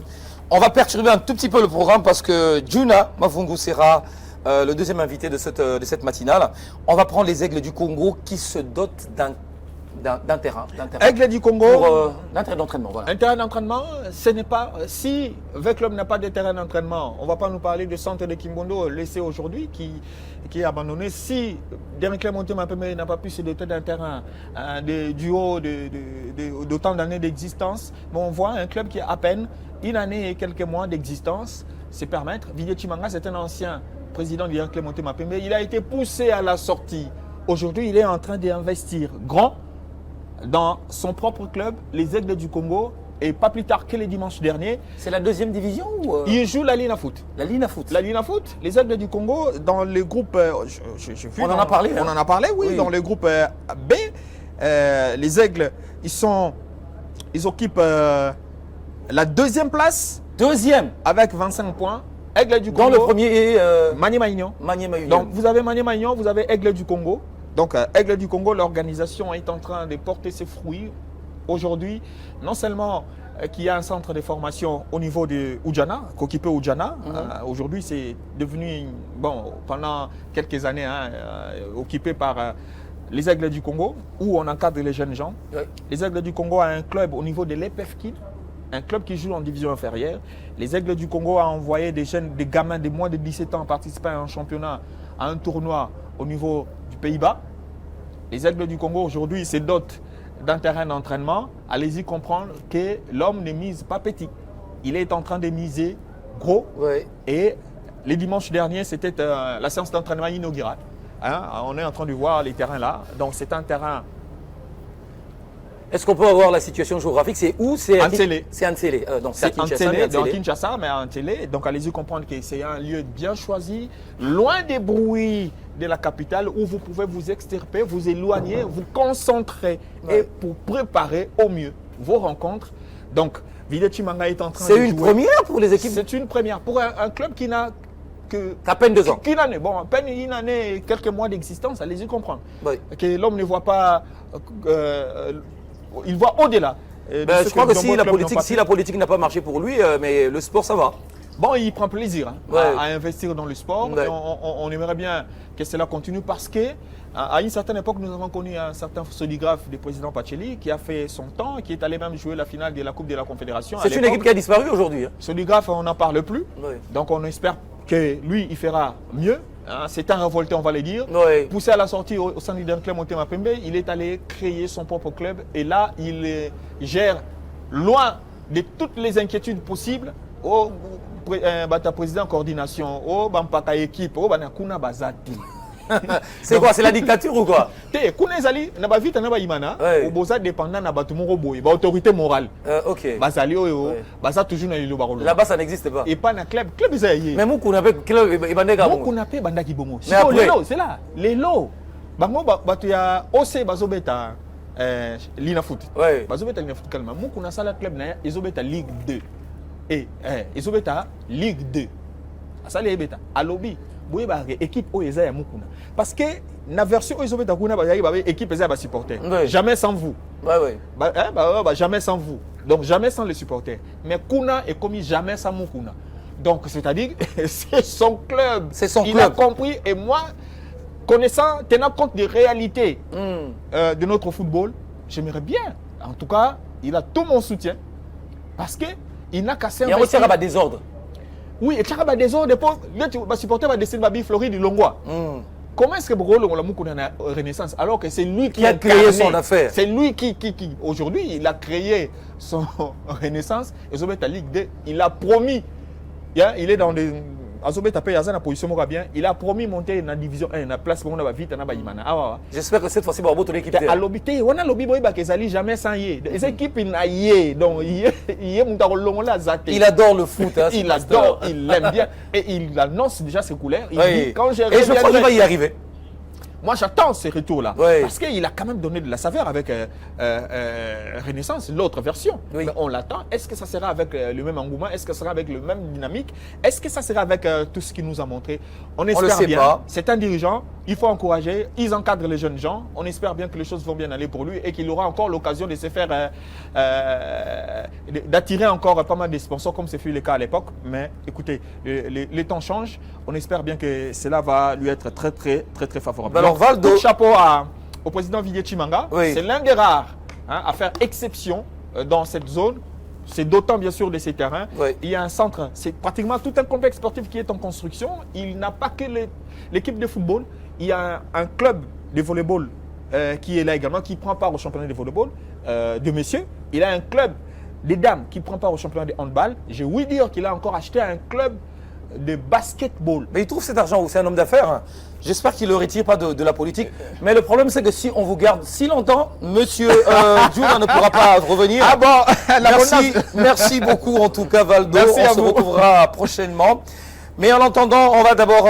on va perturber un tout petit peu le programme parce que Juna Mavungu sera le deuxième invité de cette matinale. On va prendre les Aigles du Congo qui se dotent d'un terrain. Aigles du Congo, d'un terrain d'entraînement. Voilà. Un terrain d'entraînement, ce n'est pas... Si V-Club n'a pas de terrain d'entraînement, on ne va pas nous parler du centre de Kimbondo laissé aujourd'hui qui est abandonné. Si Dernier Club Motema Pembe n'a pas pu se doter d'un terrain du haut d'autant d'années d'existence, bon, on voit un club qui a à peine une année et quelques mois d'existence se permettre. Vidier Chimanga, c'est un ancien président du Club Motema Pembe. Il a été poussé à la sortie. Aujourd'hui, il est en train d'investir grand dans son propre club, les Aigles du Congo, et pas plus tard que le dimanche dernier. C'est la deuxième division ou Il joue la Lina Foot. La Lina Foot. La Lina Foot, les Aigles du Congo, dans le groupe... on en a parlé. On en a parlé, oui. Dans le groupe B, les Aigles, ils occupent la deuxième place. Deuxième. Avec 25 points. Aigle du Congo. Dans le premier est Maniema Union. Donc vous avez Maniema Union, vous avez Aigle du Congo. Donc Aigle du Congo, l'organisation est en train de porter ses fruits. Aujourd'hui, non seulement qu'il y a un centre de formation au niveau de Oudjana, qu'occupait Oudjana. Aujourd'hui, c'est devenu, pendant quelques années, occupé par les Aigles du Congo, où on encadre les jeunes gens. Oui. Les Aigles du Congo a un club au niveau de l'EPFKID, un club qui joue en division inférieure. Les Aigles du Congo a envoyé des jeunes, des gamins de moins de 17 ans participer à un championnat, à un tournoi au niveau du Pays-Bas. Les Aigles du Congo aujourd'hui se dotent d'un terrain d'entraînement. Allez-y comprendre que l'homme ne mise pas petit. Il est en train de miser gros. Oui. Et les dimanches derniers, c'était la séance d'entraînement inaugurale. On est en train de voir les terrains là. Donc c'est un terrain. Est-ce qu'on peut avoir la situation géographique? C'est où? C'est Ansele. C'est Ansele. Donc c'est Ansele, dans Kinshasa, mais à Ansele. Donc allez-y comprendre que c'est un lieu bien choisi, loin des bruits de la capitale, où vous pouvez vous extirper, vous éloigner, vous concentrer et pour préparer au mieux vos rencontres. Donc Vidier Chimanga est en train de jouer. C'est une première pour les équipes? C'est une première pour un club qui n'a qu'à peine 2 ans. Qu'une année, bon, à peine une année et quelques mois d'existence, allez-y comprendre. Oui. Que l'homme ne voit pas, il voit au-delà. Je crois que si la politique n'a pas marché pour lui, mais le sport, ça va. Bon, il prend plaisir à investir dans le sport. Ouais. Et on aimerait bien que cela continue parce que à une certaine époque, nous avons connu un certain soligraphe du président Pacelli qui a fait son temps, qui est allé même jouer la finale de la Coupe de la Confédération. C'est une équipe qui a disparu aujourd'hui. Hein. Soligraphe, on n'en parle plus. Ouais. Donc on espère que lui, il fera mieux. Hein. C'est un révolté, on va le dire. Ouais. Poussé à la sortie au sein du club Motema Pembe, il est allé créer son propre club. Et là, il gère loin de toutes les inquiétudes possibles. Au président coordination, au bampaka équipe, au banakuna bazati. C'est quoi? C'est la dictature ou quoi? Kunezali, na ba vite na ba imana, au boza dépendant na batu moko boy, ba autorité morale. Ok. Bazali oyo, baza toujours na lilo barolo. Là-bas, ça n'existe pas. Et pas na club zaye. Mais mon kunape club ibandeka Mon kunape bandaki bomo. Mais après, c'est là. Les lots. Bango batu ya OC bazobeta Lina Foot. Ouais. Bazobeta Lina Foot kalma. Mon kuna sala club na ezobeta Ligue 2. Et ezobeta Ligue 2. Asali ebeta alobi. Boye ba équipe oyo ya mukuna. Parce que na version oyo ezobeta kuna ba équipe eza ba supporter. Jamais sans vous. Jamais sans vous. Donc jamais sans les supporters. Mais kuna est commis jamais sans mukuna. Donc c'est-à-dire c'est son club. C'est son club. Il a compris et moi connaissant, tenant compte des réalités de notre football, j'aimerais bien. En tout cas, il a tout mon soutien parce que il n'a qu'à s'investir. Il y a aussi un désordre. Oui, et il y a des ordres. Les supporters vont décider de Floride Longwa. Comment est-ce que Bogolo a Renaissance alors que c'est lui qui a créé son affaire? C'est lui qui aujourd'hui, il a créé son Renaissance. Et Zobeta Ligue 2, il a promis. Il est dans des. Azobeta paye la position bien. Il a promis monter dans la division 1, la place pour on va vite, J'espère que cette fois-ci, on va votre équipe. À l'obité, on a lobby boy qui jamais sans y. Les équipes il n'a y donc il adore le foot. Hein, il adore, il l'aime bien et il annonce déjà ses couleurs. Il dit quand j'ai. Et je crois qu'il va y arriver. Moi, j'attends ces retours-là. Oui. Parce qu'il a quand même donné de la saveur avec Renaissance, l'autre version. Oui. Mais on l'attend. Est-ce que ça sera avec le même engouement? Est-ce que ça sera avec le même dynamique? Est-ce que ça sera avec tout ce qu'il nous a montré? On espère bien. Pas. C'est un dirigeant. Il faut encourager. Ils encadrent les jeunes gens. On espère bien que les choses vont bien aller pour lui et qu'il aura encore l'occasion de se faire d'attirer encore pas mal de sponsors comme ce fut le cas à l'époque. Mais écoutez, les temps changent. On espère bien que cela va lui être très favorable. Alors, Valdo, chapeau au président Villiers Chimanga. Oui. C'est l'un des rares à faire exception dans cette zone. C'est d'autant bien sûr de ces terrains. Oui. Il y a un centre, c'est pratiquement tout un complexe sportif qui est en construction. Il n'a pas que l'équipe de football. Il y a un club de volleyball qui est là également, qui prend part au championnat de volleyball de messieurs. Il a un club de dames qui prend part au championnat de handball. J'ai ouï dire qu'il a encore acheté un club de basketball. Mais il trouve cet argent où c'est un homme d'affaires. J'espère qu'il ne le retire pas de la politique. Mais le problème, c'est que si on vous garde si longtemps, monsieur Djouma ne pourra pas revenir. Ah bon, merci beaucoup en tout cas, Valdo. Merci on se retrouvera prochainement. Mais en attendant, on va d'abord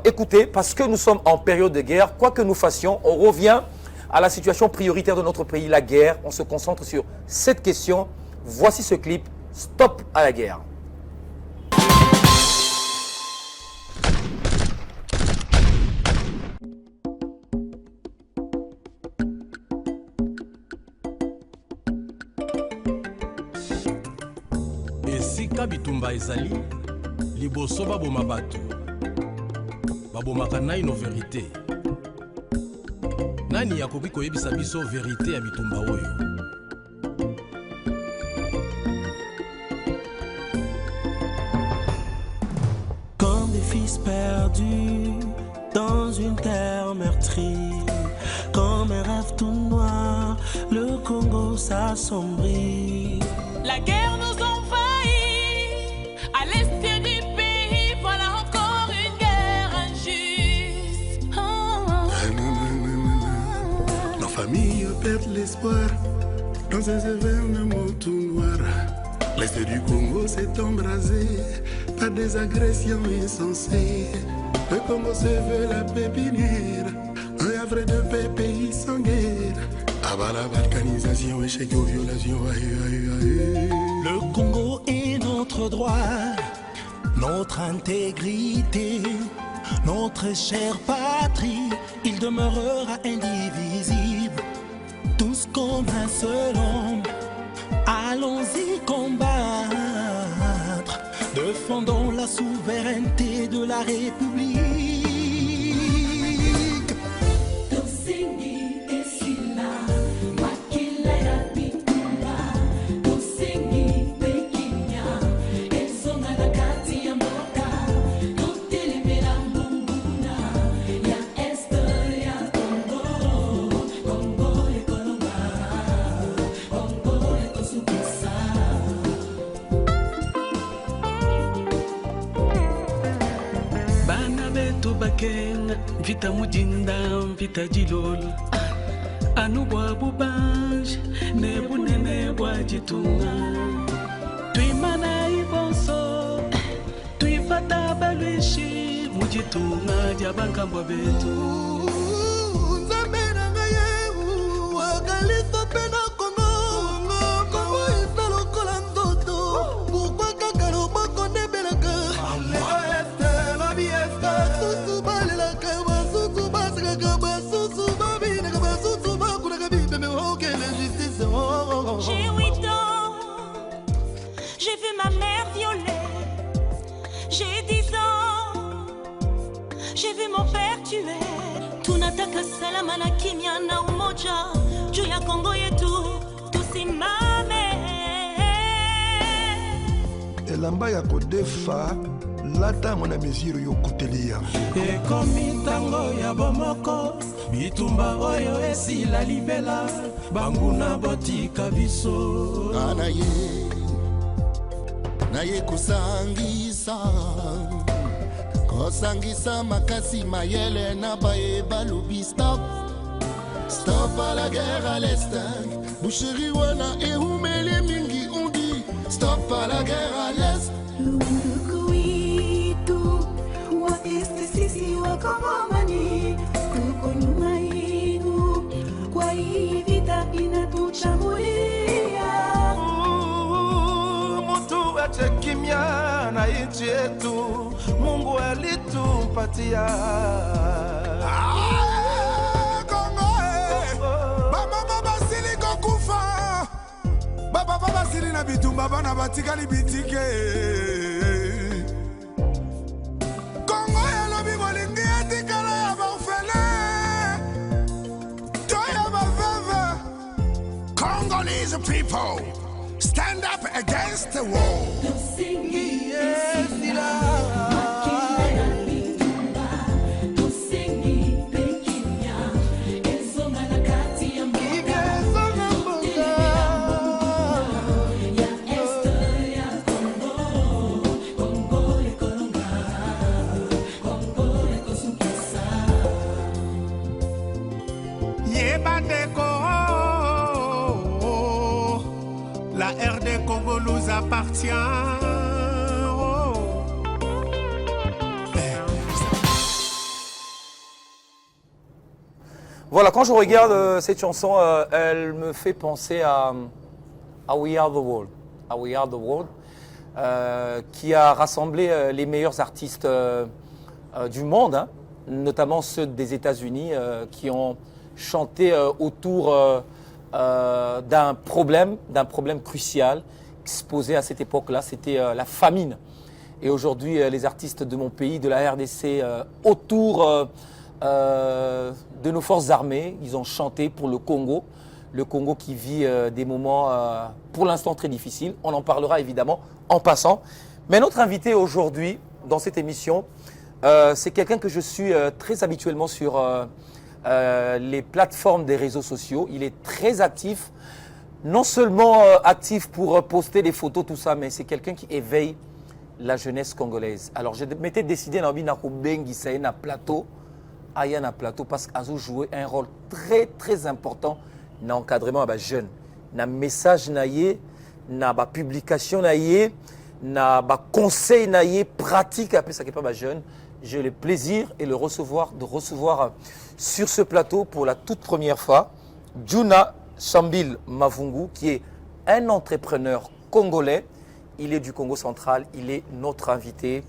écouter, parce que nous sommes en période de guerre. Quoi que nous fassions, on revient à la situation prioritaire de notre pays, la guerre. On se concentre sur cette question. Voici ce clip. Stop à la guerre. Esika bitumba ezali liboso baboma bato babomaka naino vérité nani akoki koyebisa biso vérité ya bitumba oyo comme des fils perdus dans une terre meurtrie comme un rêve tout noir le Congo s'assombrit. La guerre nous envahit à l'est du pays, voilà encore une guerre injuste. Nos familles perdent l'espoir dans ces événements tout noirs. L'est du Congo s'est embrasé par des agressions insensées. Le Congo se veut la pépinière, un havre de paix, pays sans guerre. Avant la balkanisation, échec aux violations, aïe, aïe, aïe. Le Congo est notre droit, notre intégrité, notre chère patrie, il demeurera indivisible. Tous comme un seul homme, allons-y combattre. Défendons la souveraineté de la République. Vita mujinda, vita jilolo Anubwa bubanj, nebu nenebwa jitunga Tuimana ibonso, tuifata balwishi Mujitunga jabanka mwabetu Nzamena ngaye, wakalisa pena kono Komo isa lokola ndoto Bukwa kakaro bako nebelaka Allah este, la biesta J'ai 8 ans, j'ai vu ma mère violée. J'ai 10 ans, j'ai vu mon père tué. Tunataka salama na kimya na umoja juu ya Kongo yetu, tusimame. Elamba ya kodefa lata mwana mesure yokutelia. Ekomi tango ya bomoko bitumba oyo esila libela banguna botika biso naye kusangisa kosangisa makasi mayele na baye balubi stop à la guerre à l'est boucherie wana ehumeli mingi on dit stop à la guerre à l'est wa este sisi wa Kongomani tuko nyuma yenu kwa hii vita inatuchamulia mtu ache kimya na nchi yetu Mungu alitupatia Kongo baba basili kokufa baba basili na bitumba bana batikali bitike Congolese people, stand up against the war. La RD Congo nous appartient. Voilà, quand je regarde cette chanson, elle me fait penser à We Are the World. À We Are the World, qui a rassemblé les meilleurs artistes du monde, hein, notamment ceux des États-Unis, qui ont chanté autour d'un problème crucial exposé à cette époque-là, c'était la famine. Et aujourd'hui, les artistes de mon pays, de la RDC, autour de nos forces armées, ils ont chanté pour le Congo qui vit des moments pour l'instant très difficiles. On en parlera évidemment en passant. Mais notre invité aujourd'hui, dans cette émission, c'est quelqu'un que je suis très habituellement sur les plateformes des réseaux sociaux. Il est très actif, non seulement actif pour poster des photos, tout ça, mais c'est quelqu'un qui éveille la jeunesse congolaise. Alors, je m'étais décidé dans le plateau, parce qu'il joué un rôle très, très important dans l'encadrement des jeunes. Dans le message, dans la publication, dans le conseil pratique, après ça, pas jeune. J'ai le plaisir et de recevoir sur ce plateau pour la toute première fois Juna Sambil Mavungu, qui est un entrepreneur congolais il est du Congo central, il est notre invité.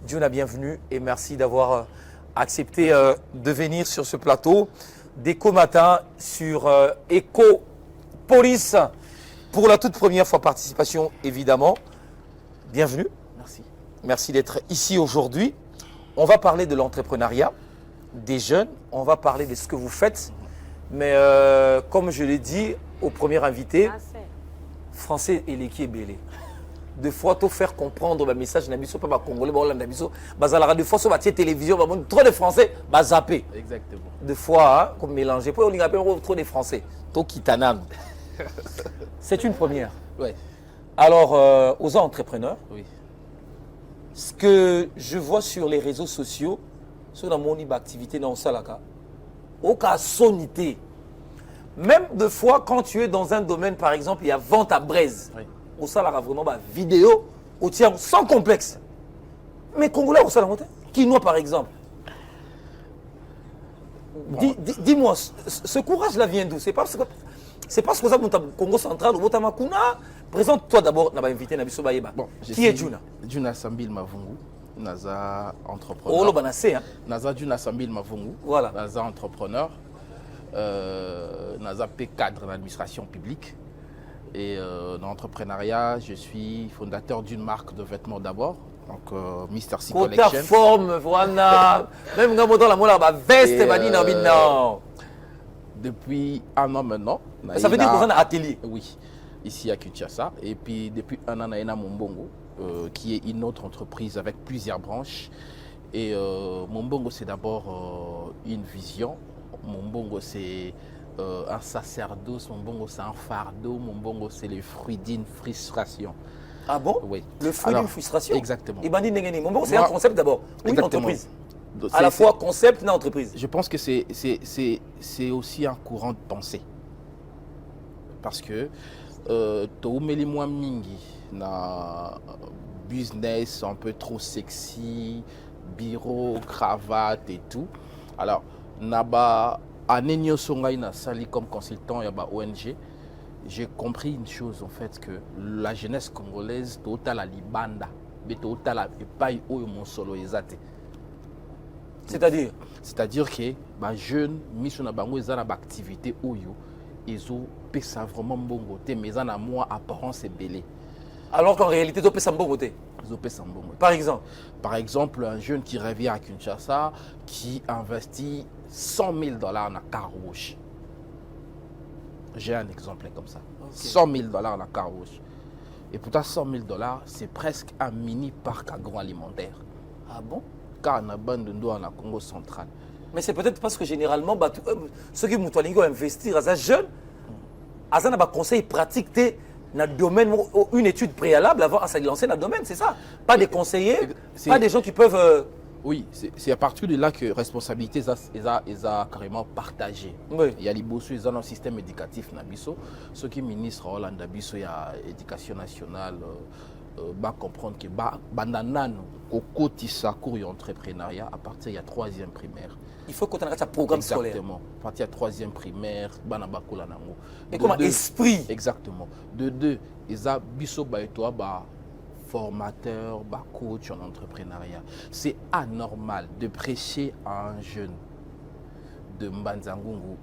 Djouna, bienvenue et merci d'avoir accepté de venir sur ce plateau d'Echo Matin sur Echo Police. Pour la toute première fois, participation évidemment. Bienvenue. Merci. Merci d'être ici aujourd'hui. On va parler de l'entrepreneuriat, des jeunes, on va parler de ce que vous faites. Mais comme je l'ai dit au premier invité, français et l'équipe est belé. De fois, il faut faire comprendre le message de Nabiso, pas congolais, de fois, sur la télévision, trop de français, zapper. Exactement. De fois, hein, comme mélanger, on y appelle trop de français. C'est une première. Oui. Alors, aux entrepreneurs, oui. Ce que je vois sur les réseaux sociaux, sur mon activité dans le Salaka, au cas sonité. Même de fois, quand tu es dans un domaine, par exemple, il y a vente à braise. Oui. Au Salaka, vraiment, vidéo, au tient sans complexe. Mais Congolais, au Salaka, Kinois, par exemple. Bon. Dis-moi, ce courage-là vient d'où? C'est parce que vous avez au Congo central, au Botamakuna. Présente-toi d'abord, on a invité Nabiso Bayeba. Bon, qui est Djouna? Djouna Sambil Mavungu, Naza entrepreneur. Oh, le hein? Naza Djouna Sambil Mavungu, voilà. Naza entrepreneur. Naza P cadre en administration publique. Et dans l'entrepreneuriat, je suis fondateur d'une marque de vêtements d'abord. Donc, Mr. C Collection. Côté forme, voilà. Même quand on a la veste, non. Depuis un an maintenant. Ça veut dire qu'on a un atelier? Oui, ici à Kinshasa. Et puis depuis un an, on a Mombongo, qui est une autre entreprise avec plusieurs branches. Et Mombongo, c'est d'abord une vision. Mombongo, c'est un sacerdoce. Mombongo, c'est un fardeau. Mombongo, c'est le fruit d'une frustration. Ah bon? Oui. Le fruit d'une frustration? Exactement. Et Mombongo, c'est un concept d'abord. Oui, une entreprise. À la fois concept et entreprise. Je pense que c'est aussi un courant de pensée. Parce que Toumeli Mingi, na business un peu trop sexy, bureau, cravate et tout. Alors, naba anenyo songai na sali comme consultant yaba ONG, j'ai compris une chose en fait que la jeunesse congolaise total la libanda, mais total la epai oyo mon solo ezate. C'est-à-dire que les jeunes mis sur une activité oyo ils ont pesa vraiment bon côté mais en a moins apparence et belé. Alors qu'en réalité ils ont pesa bon côté. Ils ont pesa bon côté. Par exemple, un jeune qui revient à Kinshasa qui investit $100,000 dans car rouge. J'ai un exemple comme ça. Okay. $100,000 dans car rouge. Et pourtant $100,000 c'est presque un mini parc agroalimentaire. Ah bon? Car on a bande de nous en Congo central. Mais c'est peut-être parce que généralement, ceux qui vont investir à un jeune, à un conseil pratique dans le domaine, une étude préalable avant de se lancer dans le domaine, c'est ça? Pas des conseillers, pas des gens qui peuvent... Oui, c'est à partir de là que responsabilité est carrément partagée. Oui. Il y a les bosseux, ils ont un système éducatif Nabiso. Ceux qui ministrent Hollande Nabiso, il y a l'éducation nationale. Comprendre que bananano au côté sa cours entrepreneuriat à partir de la 3e primaire. Il faut qu'on ait un programme scolaire. Exactement. À partir de la 3e primaire, banabakola nango. Et comme esprit. Exactement. De deux, ils ont biso ba toi formateur, coach en entrepreneuriat. C'est anormal de prêcher à un jeune de Mbanzangungu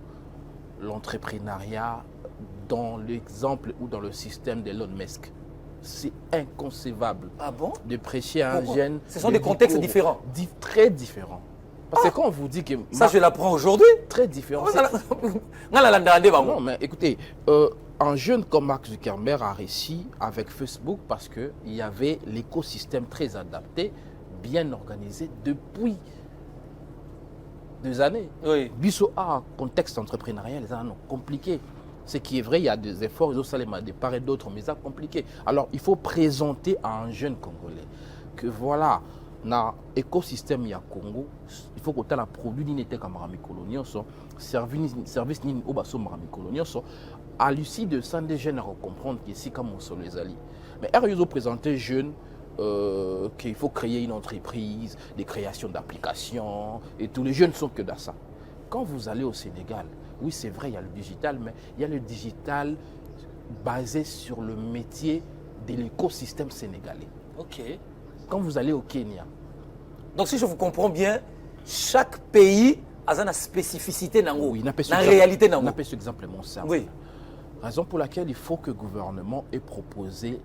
l'entrepreneuriat dans l'exemple ou dans le système d'Elon Musk. C'est inconcevable. Ah bon? De prêcher à un jeune. Ce sont des contextes différents. Très différents. Parce que quand on vous dit que... Ça, je l'apprends aujourd'hui. Très différent. Non, mais écoutez, un jeune comme Mark Zuckerberg a réussi avec Facebook parce qu'il y avait l'écosystème très adapté, bien organisé depuis 2 années. Oui. Biso a un contexte entrepreneurial, c'est compliqué. Ce qui est vrai, il y a des efforts, ils ont salé de part et d'autres, mais c'est compliqué. Alors, il faut présenter à un jeune Congolais que voilà, dans l'écosystème il y a Congo, il faut que tu aies un produit qui n'était qu'à Maramikolonien, service ni au basso Maramikolonien, à l'issue de ça, des jeunes à comprendre qu'ici, comme on sont les alliés. Mais ils ont présenté jeunes qu'il faut créer une entreprise, des créations d'applications, et tous les jeunes ne sont que dans ça. Quand vous allez au Sénégal, oui, c'est vrai, il y a le digital, mais il y a le digital basé sur le métier de l'écosystème sénégalais. Ok. Quand vous allez au Kenya. Donc si je vous comprends bien, chaque pays a une spécificité dans la réalité. On appelle cet exemple simple. Oui. Raison pour laquelle il faut que le gouvernement ait proposé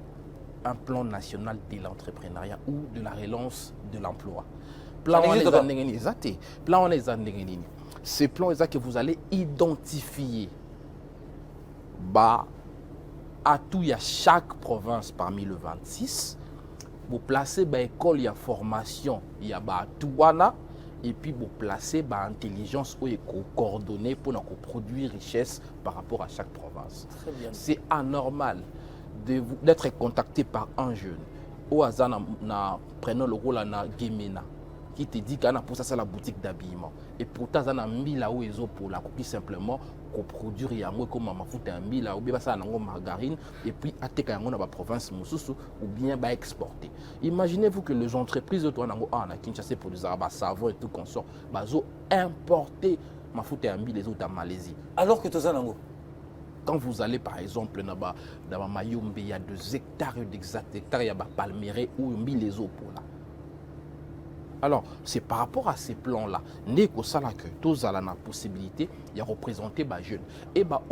un plan national de l'entrepreneuriat ou de la relance de l'emploi. Plan ces plans que vous allez identifier à tout, il y a chaque province parmi le 26. Vous placez l'école, il y a formation, il y a Touana, et puis vous placez l'intelligence ou coordonnée pour produire richesse par rapport à chaque province. C'est anormal d'être contacté par un jeune. Au hasard, prenons le rôle na Gemena, qui te dit qu'il a pour ça la boutique d'habillement. Et pourtant, il y a 1000 où ils ont pour la copie simplement produire yango comme mafuta mbila ou bien ça nango margarine et puis ateka yango na ba province mususu ou bien ba exporter. Imaginez-vous que les entreprises de nango na Kinshasa pour des savon et tout consort bazo importer mafuta mbila les autres en Malaisie. Alors que toza nango quand vous allez par exemple dans ba Mayombe, il y a 2 hectares d'exact hectares, il y a ba palmeraie ou mbila les autres pour là. Alors, c'est par rapport à ces plans-là, que tous ont la possibilité de représenter les jeunes. Et dans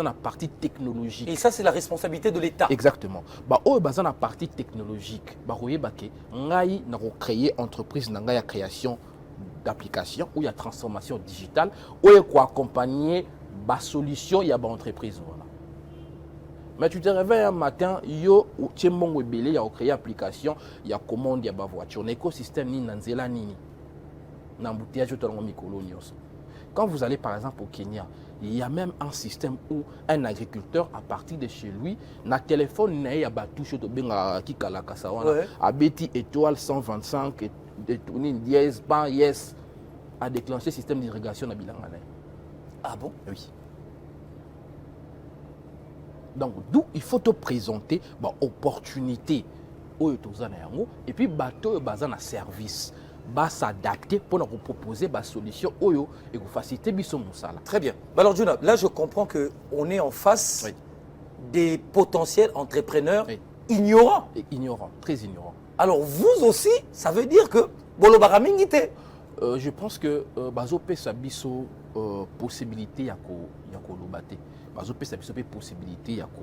la partie technologique. Et ça, c'est la responsabilité de l'État. Exactement. Dans la partie technologique, nous avons créé une entreprise de création d'applications où il y a transformation digitale, où il y a accompagner la solution, il y a une entreprise. Voilà. Mais tu te réveilles un matin, tu as créé une application, il y a commande, il y a une voiture. L'écosystème ni nanzela nini. Quand vous allez par exemple au Kenya, il y a même un système où un agriculteur, à partir de chez lui, na téléphone, il y a une touche de Abeti étoile 125, dièse, pan, yes, a déclenché le système d'irrigation na Bilangane. Ah bon? Oui. Donc, d'où il faut te présenter l'opportunité et puis bateau bazan service s'adapter pour nous proposer des solutions et vous faciliter biso musala. Très bien. Alors Juna, là je comprends que on est en face des potentiels entrepreneurs ignorants. Et ignorants, très ignorants. Alors vous aussi, ça veut dire que bolobara mingite. Je pense que bazo pesa biso possibilité ya ko lobate. Bazo pesa biso possibilité ya ko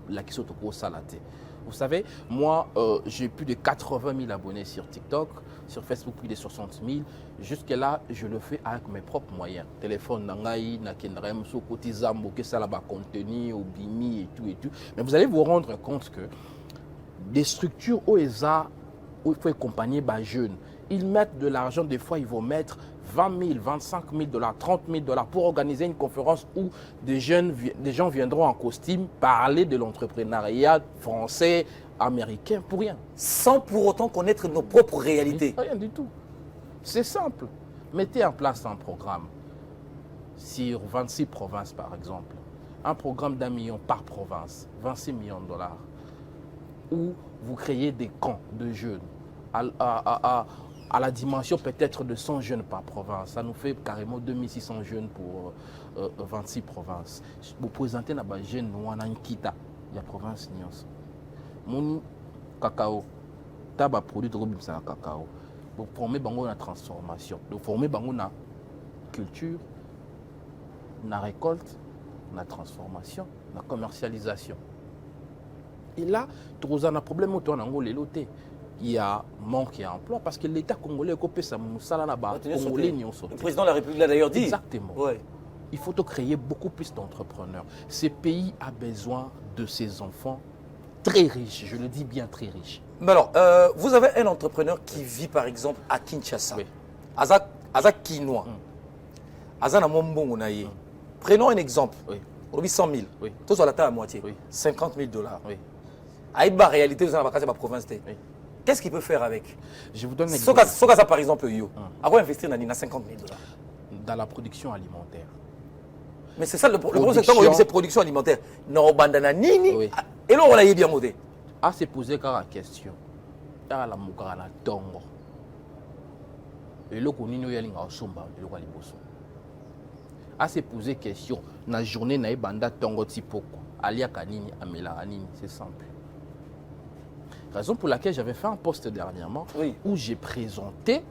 la kiso to ko salate. Vous savez, moi, j'ai plus de 80 000 abonnés sur TikTok, sur Facebook plus de 60 000. Jusque-là, je le fais avec mes propres moyens. Téléphone, nangai, nakenrem, so kotizambo, que ça là-bas contenu, obimi et tout. Mais vous allez vous rendre compte que des structures où il faut accompagner les jeunes, ils mettent de l'argent, des fois ils vont mettre 20 000, 25 000 dollars, 30 000 dollars pour organiser une conférence où des gens viendront en costume parler de l'entrepreneuriat français, américain, pour rien. Sans pour autant connaître nos propres réalités. Rien du tout. C'est simple. Mettez en place un programme sur 26 provinces par exemple. Un programme d'1 million par province, 26 millions de dollars. Où vous créez des camps de jeunes à la dimension peut-être de 100 jeunes par province. Ça nous fait carrément 2600 jeunes pour 26 provinces. Vous présentez les jeunes qui quittent la province. Mon cacao, tabac produit de cacao. Vous formez la transformation. Vous formez la culture, la récolte, la transformation, la commercialisation. Et là, tu as un problème où tu as un il y a manque d'emploi parce que l'État congolais est ça congolais. Le président de la République l'a d'ailleurs dit. Exactement. Ouais. Il faut créer beaucoup plus d'entrepreneurs. Ce pays a besoin de ses enfants très riches, je le dis bien très riches. Mais alors, vous avez un entrepreneur qui vit par exemple à Kinshasa. Oui. Azak Kinois. Azana Mombongo Naye. Prenons un exemple. Oui. 100 000. Oui. Tout sur la table à moitié. Oui. 50 000 dollars. Oui. Aïba réalité, vous avez la province. Oui. Qu'est-ce qu'il peut faire avec? Je vous donne un exemple. Soka, par exemple, à quoi investir dans 50 000 dollars? Dans la production alimentaire. Mais c'est ça le problème, c'est production alimentaire. Non, bandana nini. Oui. Et là, on l'a bien modé. À se poser la question. À la moukara tongo. Et là, on y a une somba. À se poser question. La journée, na banda tongo tipoko. Alia kanini, amela anini. C'est simple. Raison pour laquelle j'avais fait un post dernièrement où j'ai présenté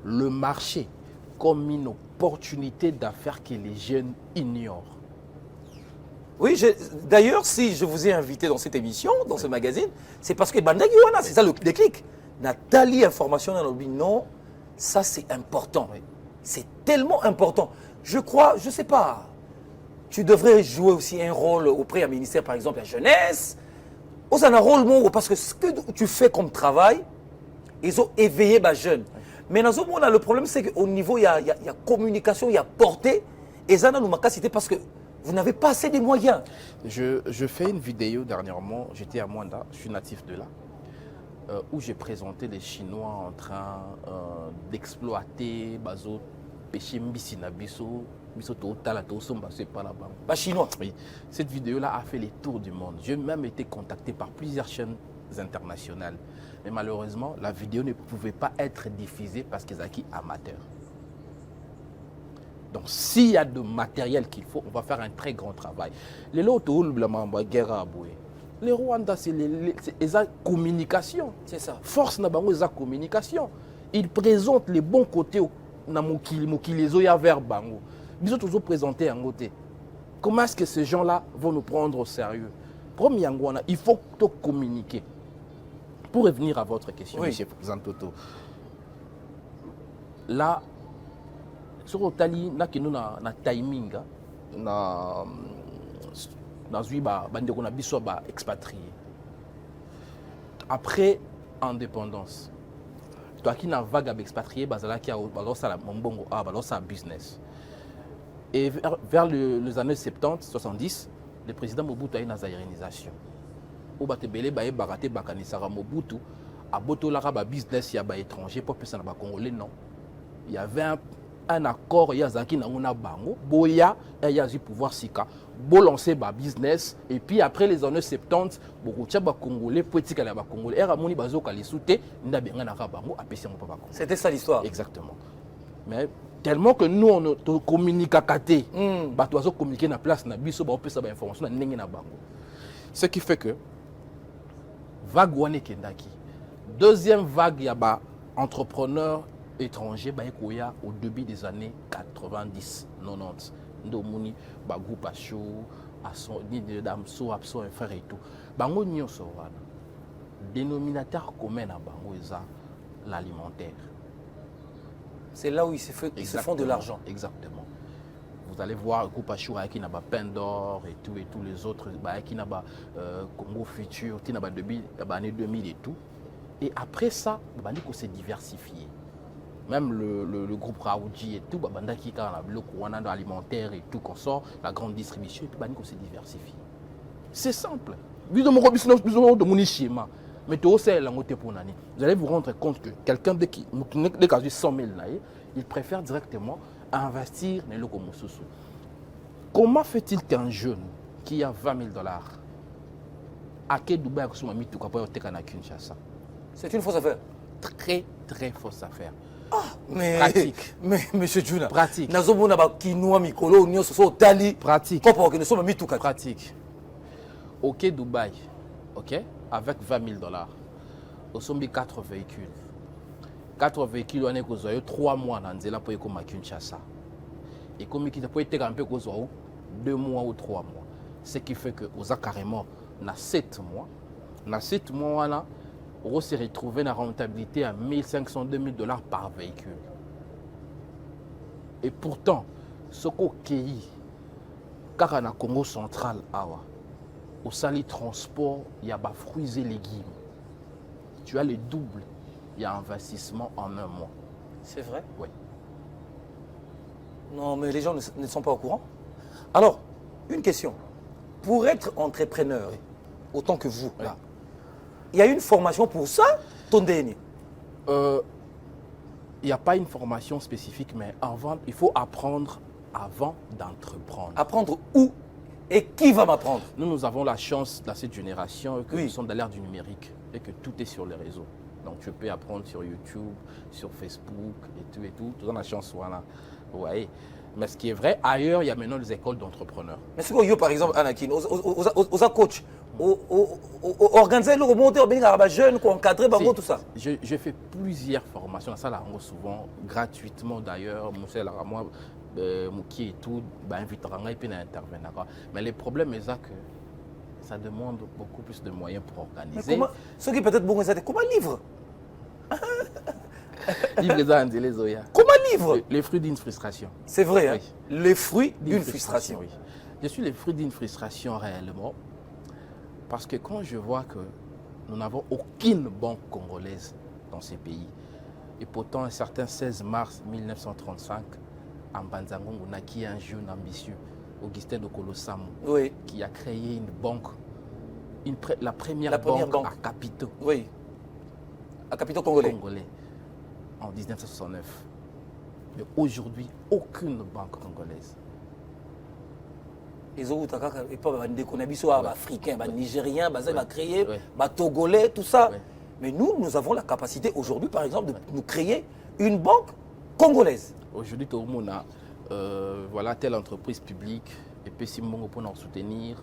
le marché comme une opportunité d'affaires que les jeunes ignorent. Oui, d'ailleurs, si je vous ai invité dans cette émission, dans ce magazine, c'est parce que Bandagi Wana, c'est ça le déclic. Nathalie Information dans le non, ça c'est important. C'est tellement important. Je crois, je ne sais pas, tu devrais jouer aussi un rôle auprès du ministère, par exemple, la jeunesse. Vous avez un rôle, parce que ce que tu fais comme travail, ils ont éveillé les jeunes. Mais dans ce moment, le problème, c'est qu'au niveau, il y a communication, il y a portée. Et ça, nous m'a cité parce que vous n'avez pas assez de moyens. Je fais une vidéo dernièrement, j'étais à Mwanda, je suis natif de là, où j'ai présenté les Chinois en train d'exploiter bazo péché mbisina biso c'est pas là-bas. Chinois. Oui. Cette vidéo-là a fait les tours du monde. J'ai même été contacté par plusieurs chaînes internationales. Mais malheureusement, la vidéo ne pouvait pas être diffusée parce qu'ils sont amateurs. Donc, s'il y a de matériel qu'il faut, on va faire un très grand travail. Les Rwandais, c'est la communication. C'est ça. Force n'a pas de communication. Ils présentent les bons côtés na mokili vers bango. Ils ont toujours présenté en côté. Comment est-ce que ces gens-là vont nous prendre au sérieux? Premier, il faut communiquer. Pour revenir à votre question, M. Zantoto, là, sur le tali, nous avons un timing, nous avons expatrié. Après indépendance, toi qui n'as vague expatrié, tu as un business. Et vers les années 70, 70, le président Mobutu a eu une aérianisation. Au Batebele, il y a Mobutu, à Botolara, business, il y a des étrangers, pour personne ne Congolais, non. Il y avait un accord, il y a Zaki Nanguna Bango, Boya, il y a du pouvoir Sika, Bo lancer ba business, et puis après les années 70, beaucoup de Congolais, politique à la Congolais, et Ramoni Bazo Kalisouté, Ndabengana Bango, à Pessi Mopapa. C'était ça l'histoire. Exactement. Mais tellement que nous, on communique à Kate, bah, tu vas communiquer dans la place, na biso, bah, on peut savoir information, na Nengena Bango. Ce qui fait que, vague Wane Kendaki. Deuxième vague, il y a entrepreneurs étrangers au début des années 90, 90. Ndomuni, groupe Acho, Damso, Abso, un frère et tout. Bango Nyoso, dénominateur commun à Bango, l'alimentaire. C'est là où ils se font de l'argent. Exactement. Vous allez voir le groupe Ashura qui n'a pas Pain d'Or et tous les autres, qui n'a pas Congo Futur, qui n'a pas année 2000 et tout. Et après ça, il s'est diversifié. Même le groupe Raoudi et tout, qui a le courant alimentaire et tout, qu'on sort, la grande distribution, et puis il s'est diversifié. C'est simple. Mais vous allez vous rendre compte que quelqu'un, dès qu'il a 100 000, il préfère directement investir dans le Lokomosusu. Comment fait-il qu'un jeune qui a 20 000 $, à quel Dubaï c'est une fausse affaire? Très, très fausse affaire. Mais, pratique. Mais, monsieur Juna, pratique. Pratique. Pratique. Ok, Dubaï, ok, avec 20 000 $, au sommet 4 véhicules. 4 véhicules, on a 3 mois dans Nzela pour y Kinshasa. Et comme il peut être un peu 2 mois ou 3 mois. Ce qui fait que vous avez carrément 7 mois. Dans 7 mois, on s'est retrouvé dans la rentabilité à 1 500 $, 2 000 $ par véhicule. Et pourtant, ce qu'on a car dans le Congo central, au sali transport, il y a des fruits et légumes. Tu as le double, il y a investissement en 1 mois. C'est vrai? Oui. Non, mais les gens ne sont pas au courant. Alors, une question. Pour être entrepreneur, autant que vous, là, il y a une formation pour ça, Tondeni? Il n'y a pas une formation spécifique, mais il faut apprendre avant d'entreprendre. Apprendre où et qui va m'apprendre? Nous avons la chance dans cette génération que nous sommes dans l'ère du numérique et que tout est sur les réseaux. Donc tu peux apprendre sur YouTube, sur Facebook et tout. Tu as la chance, voilà. Ouais. Mais ce qui est vrai, ailleurs, il y a maintenant les écoles d'entrepreneurs. Mais ce que par exemple, Anakin, aux coach, organiser le remonter aux jeunes, encadrer tout ça. Je fais plusieurs formations, ça là souvent gratuitement d'ailleurs, moi qui et tout, invitera et puis intervenir. Mais le problème est que ça demande beaucoup plus de moyens pour organiser. Ce qui peut être bon, c'est comment livre. Comment livre? Les fruits d'une frustration. C'est vrai, hein? Les fruits d'une frustration. Oui. Je suis le fruit d'une frustration réellement. Parce que quand je vois que nous n'avons aucune banque congolaise dans ces pays, et pourtant un certain 16 mars 1935, en Banzango, on a qui un jeune ambitieux, Augustin de Colossamo, qui a créé une banque, la première banque à capitaux. Oui, à capitaux congolais. En 1969. Mais aujourd'hui, aucune banque congolaise. Les autres, les Africains, les Nigériens, les créés, les Togolais, tout ça. Mais nous avons la capacité aujourd'hui, par exemple, de nous créer une banque congolaise. Aujourd'hui, tout le monde a voilà, telle entreprise publique, et puis si on peut nous soutenir,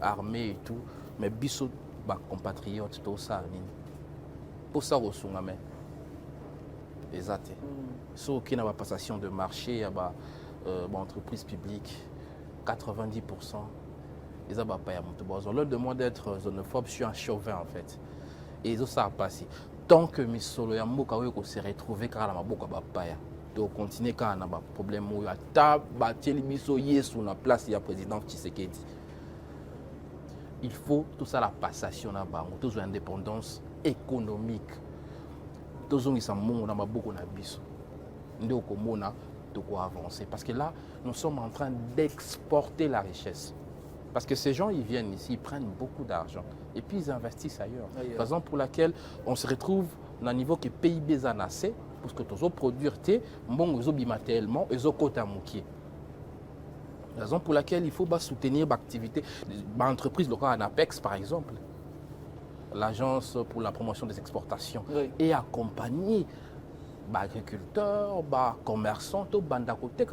armée et tout, mais biso, compatriotes, tout ça, pour ça, on se met. Exact. Sauf qu'il y a une passation de marché, il y a une entreprise publique. 90%, ils ont pas à leur demande d'être xénophobe, je suis un chauvin en fait. Et ils ont ça à passer. Tant que mes solo ya moka we ko se retrouver car la maboka ba paya. Donc continuer quand on a un problème où ya ta bateli biso yesu na place ya président Tshisekedi. Il faut tout ça la passation na bango, toute indépendance économique. Tous on isa mongo na maboko na biso. Nde okomona de quoi avancer. Parce que là, nous sommes en train d'exporter la richesse. Parce que ces gens, ils viennent ici, ils prennent beaucoup d'argent et puis ils investissent ailleurs. Raison pour laquelle on se retrouve à un niveau que PIB est assez, parce que tous les produire, bon, ils ont matériellement, ils ont côté à moukier. Raison pour laquelle il faut soutenir l'activité. L'entreprise locale en Apex, par exemple, l'agence pour la promotion des exportations, et accompagner agriculteurs, commerçants,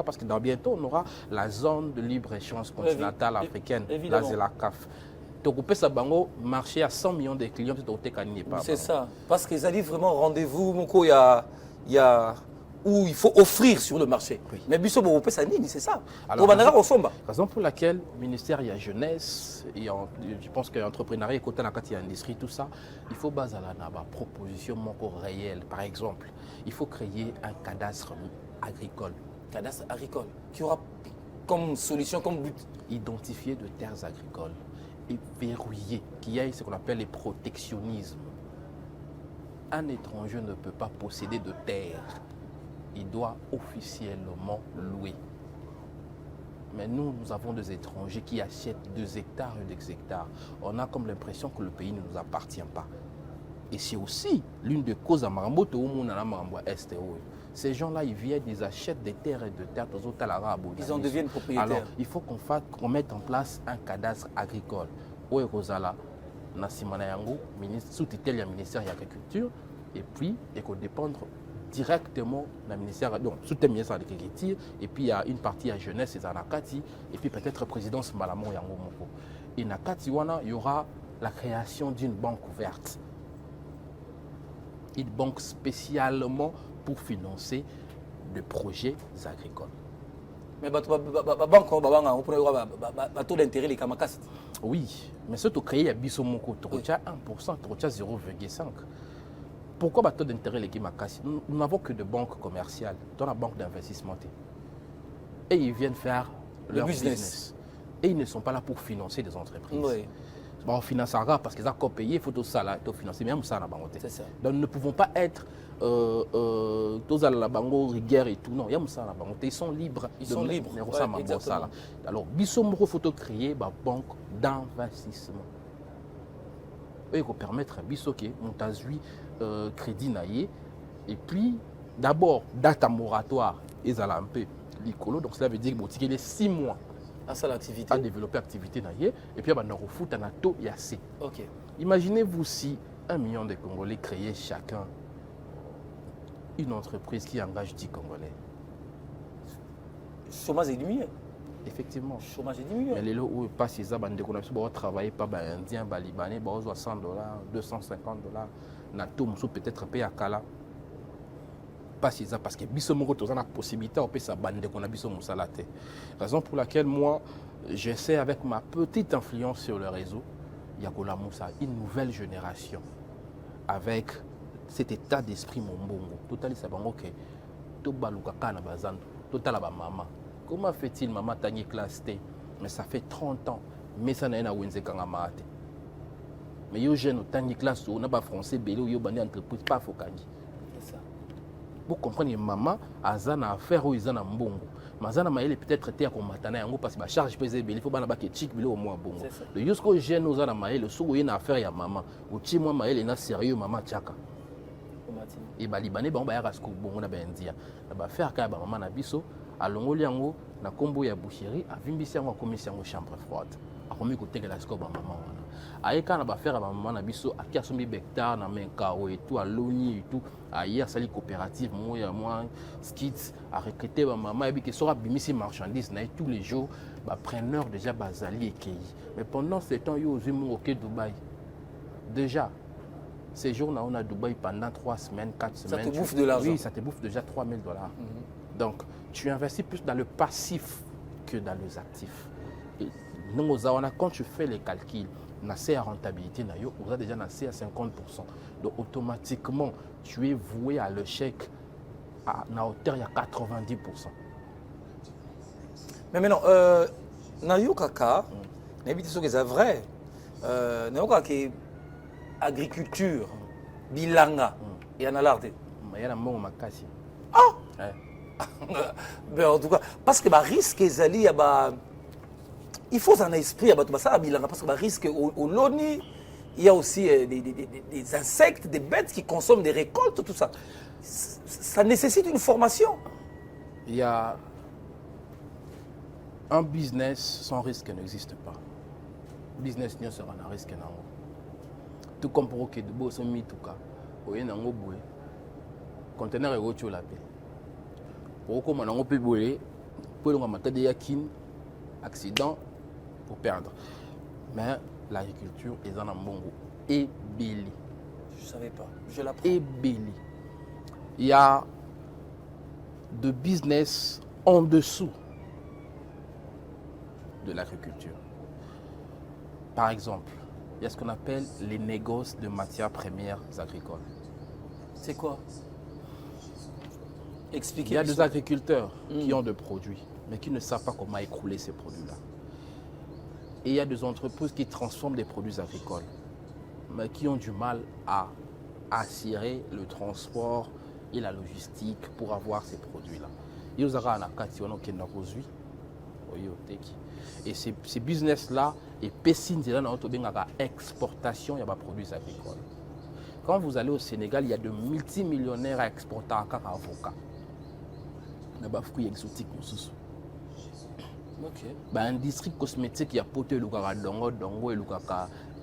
parce que dans bientôt on aura la zone de libre-échange continentale africaine, la ZELACAF. Donc on peut marcher à 100 millions de clients. C'est ça, parce qu'ils ont dit vraiment rendez-vous, il y a où il faut offrir sur le marché. Mais Bissot, c'est ça. Raison pour laquelle le ministère de la Jeunesse, et je pense que l'entrepreneuriat, côté de l'industrie, tout ça, il faut baser la proposition réelle. Par exemple, il faut créer un cadastre agricole. Cadastre agricole qui aura comme solution, comme but identifier de terres agricoles et verrouiller, qui a ce qu'on appelle le protectionnisme. Un étranger ne peut pas posséder de terres. Il doit officiellement louer. Mais nous avons des étrangers qui achètent 2 hectares et 2 hectares. On a comme l'impression que le pays ne nous appartient pas. Et c'est aussi l'une des causes à Maramboto où on a Marambo Est. Ces gens-là, ils viennent, ils achètent des terres et des terres. Ils en deviennent propriétaires. Alors, il faut qu'on mette en place un cadastre agricole. Où Rosala, Nassimana Yango, sous tutelle du ministère de l'Agriculture, et puis, il faut dépendre directement dans le ministère, donc sous le ministère de l'Agriculture, et puis il y a une partie à jeunesse, c'est à Nakati, et puis peut-être présidence Malamon Yango Moko. Et Nakati, il y aura la création d'une banque ouverte. Une banque spécialement pour financer des projets agricoles. Mais la banque, on pourrait avoir un taux d'intérêt, les Kamakas. Oui, mais ce que créer à Bissomoko, tu as 1%, tu as 0,5%. Pourquoi le taux d'intérêt les Kimakasi? Nous n'avons que de banques commerciales, dans la banque d'investissement. Et ils viennent faire leur business. Et ils ne sont pas là pour financer des entreprises. Oui. Bon, on financera parce qu'ils ont payé, il faut tout ça là, tout financer. Même ça, c'est ça. Donc nous ne pouvons pas être tous à la bango, rigueur et tout. Non, il y a ça là, ils sont libres. Ils sont libres. Ouais, alors, Bissomoro faut créer une banque d'investissement. Il faut permettre à Bissoké, Montazui, crédit naïe. Et puis, d'abord, data moratoire, ils ont un peu l'écolo. Donc cela veut dire qu'il y a 6 mois. À développer l'activité naïe. Et puis, on a refoutu un taux et assez. Okay. Imaginez-vous si 1 million de Congolais créaient chacun une entreprise qui engage 10 Congolais. Chômage éliminé. Effectivement. Le chômage est diminué. Mais les lots où pas si ça, on a travaillé par les Indiens, les Libanais, $100, $250, na tout peut-être payé à Kala. Pas si ça, parce que Bissomoro, tu as la possibilité de payer sa bande qu'on a Bissomoro Salate. Raison pour laquelle moi, j'essaie avec ma petite influence sur le réseau, il y a une nouvelle génération avec cet état d'esprit Mombongo. Total, c'est bon, ok. Tout baluka kana bazando, total ba maman. Comment fait-il maman tagné classe T? Mais ça fait 30 ans. Mais ça n'a pas de mate. Mais yo jeune tagné classe on n'a pas français belé ou yo bandé entreprise pas fokandi. C'est ça. Vous comprenez maman azana affaire ou izana mbongo. Mazana maele peut-être été à combatana yango parce que ba charge pesé belé faut bana ba ke chic belé au moins bongo. Le jusqu'au jeune ozana maele sou yena affaire ya maman. Ou ti moi maele na sérieux maman tchaka. Et les Libanais ont fait un faire un maman na biso à Longoliango, na combo ya boucherie, à Vimbisiango, commission chambre froide. A commis côté de la scope maman. Aïka na faire maman na biso, à Kiasombi Bektar, na Menkao et tout, à Loni et tout, à hier, sali coopérative, moi, skits, à recruter maman, et puis que sera bimisi marchandises, na tous les jours, preneur déjà Bazali et Kei. Mais pendant ce temps, il y a eu au Dubaï. Déjà. Ces jours, on a à Dubaï pendant 3 semaines, 4 semaines. Ça te bouffe de l'argent. Oui, ça te bouffe déjà $3 000. Donc, tu investis plus dans le passif que dans les actifs. Et nous, quand tu fais les calculs, on a à rentabilité, on a déjà à 50%. Donc, automatiquement, tu es voué à l'échec à hauteur de 90%. Mais maintenant, Nayo Kaka, n'habite ce que c'est vrai. Nayo Kaka, agriculture, bilanga, et en alarde. Il y a un bon makasi. Ah! Ben en tout cas, parce que le risque il faut un esprit à ça bilanga parce que le risque au Loni, il y a aussi des insectes, des bêtes qui consomment des récoltes, tout ça. Ça nécessite une formation. Il y a un business sans risque n'existe pas. Business n'y sera un risque non. Tout comme pour que de beaux sommet tout cas, au y a un boué, conteneur est autre la paix. Pour qu'on m'en peut bouler, pour qu'on m'attende des yakin, accident, pour perdre. Mais l'agriculture est en bongo et belli. Je ne savais pas, je l'apprends. Et belli. Il y a de business en dessous de l'agriculture. Par exemple, il y a ce qu'on appelle les négoces de matières premières agricoles. C'est quoi? Expliquez. Il y a des agriculteurs qui ont des produits, mais qui ne savent pas comment écrouler ces produits-là. Et il y a des entreprises qui transforment des produits agricoles, mais qui ont du mal à assurer le transport et la logistique pour avoir ces produits-là. Il y a et ces business-là, et Pessine, c'est là exportation, il y a des produits agricoles. Quand vous allez au Sénégal, il y a de multimillionnaires à exporter à avocats. Il y a des fruits exotiques. L'industrie cosmétique, il y a poté le dongo, le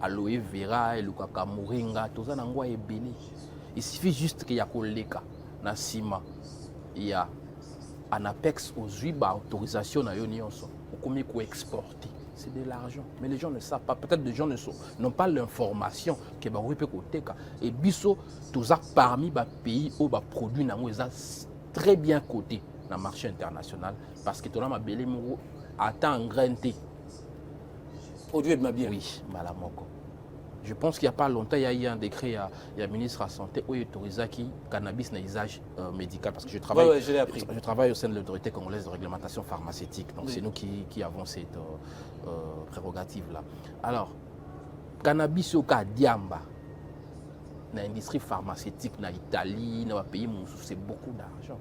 aloe vera, le moringa, tout ça est béni. Il suffit juste qu'il y a koleka, na sima, il y a un apex aux UIBA autorisation na yonionso. Comment il exporter, c'est de l'argent. Mais les gens ne savent pas. Peut-être les gens n'ont pas l'information que bah peut côté et biso tout ça parmi les pays où les produits très bien cotés dans le marché international parce que tout là ma belé mou attend en grain thé. Produit de ma bien. Oui, malamoko. Je pense qu'il n'y a pas longtemps, il y a eu un décret, il y a le ministre de la Santé où il autorise le cannabis dans l'usage médical. Parce que je travaille, je travaille au sein de l'autorité congolaise de réglementation pharmaceutique. Donc c'est nous qui avons cette prérogative-là. Alors, cannabis au cas Diamba, dans l'industrie pharmaceutique, dans l'Italie, dans les pays, c'est beaucoup d'argent.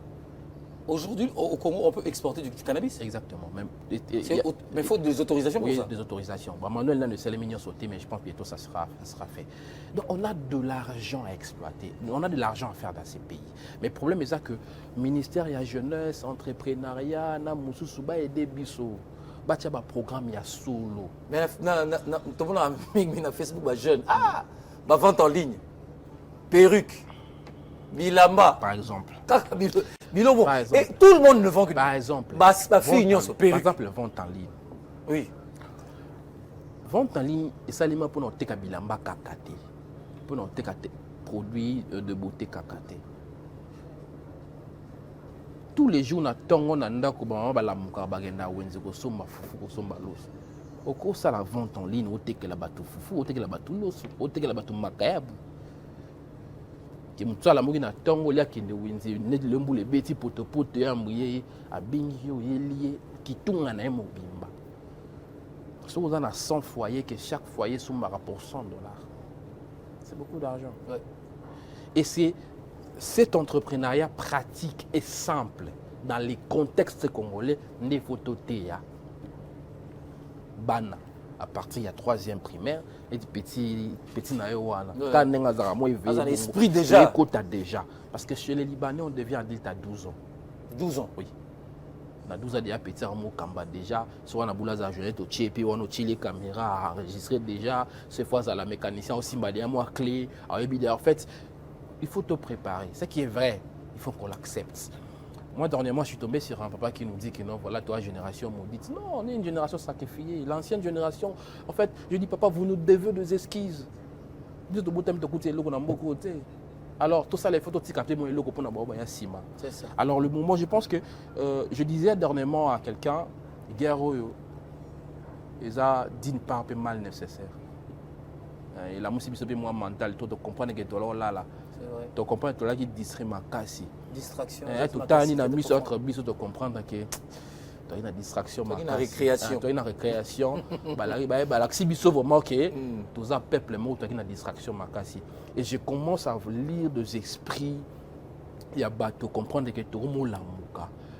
Aujourd'hui, au Congo, on peut exporter du cannabis? Exactement. Mais il faut des autorisations pour ça? Oui, des autorisations. Manuel, là, ne sait les mignons sauter, mais je pense que bientôt ça sera fait. Donc, on a de l'argent à exploiter. On a de l'argent à faire dans ces pays. Mais le problème est que le ministère de la Jeunesse, entrepreneuriat, Namoussouba et des bisous. Il y a un programme, il y a solo. Mais tout le monde a mis sur Facebook, jeune. Ah, vente en ligne. Perruque. Bilamba. Par exemple. Bilombo. Par exemple. Et tout le monde ne vend que Par exemple. Bah, fille, Par exemple, vente en ligne. Oui. Vente en ligne, et ça, c'est pour nous faire bilamba kakate. Pour nous faire des produits de beauté kakate. Tous les jours, on a ndako ba la muka bagenda wenzi ko somba fufu ko somba loso. Oko ça la vente en ligne, o teke la batu fufu, o teke la batu loso, o teke la batu makayabu. Ki mutsa la muki na tongo lia kende wenzi ne lembu le beti poto ya mbuye abingi yo yelie kitunga na mobimba. Si vous en avez 100 foyers, que chaque foyer soumara pour $100. C'est beaucoup d'argent. Ouais. Et c'est cet entrepreneuriat pratique et simple dans les contextes congolais, des photos théa. Bana, à partir de la 3e primaire, et petit naïwana. Quand on a un esprit déjà. Déjà. Parce que chez les Libanais, on devient adulte à 12 ans. 12 ans? Oui. On a 12 ans déjà, petit Ramo Kamba déjà. Soit on a boulaz à jeunesse, au tché, puis on a les caméras enregistrées déjà. Ce fois, à la mécanicien aussi, il y a moi clé. En fait, il faut te préparer. Ce qui est vrai, il faut qu'on l'accepte. Moi, dernièrement, je suis tombé sur un papa qui nous dit que non, voilà, toi, génération maudite. Non, on est une génération sacrifiée. L'ancienne génération, en fait, je dis, papa, vous nous devez des esquisses. Alors, tout ça, les photos, c'est ça. Alors, le moment, je pense que, je disais dernièrement à quelqu'un, guerre, ils ont d'une part un peu mal nécessaire. Et la musique, c'est moins mental, tu comprends que tu es là. Tu comprends que tu es là qui distrait ma casse. Distraction. Tout le temps, il y a une mise entre bis de comprendre que tu as une distraction. Tu as une récréation. Tu as une récréation. Si biso vraiment que tu as peuple, tu as une distraction. Et je commence à lire des esprits. Il y a bateau comprendre que tout le monde l'a.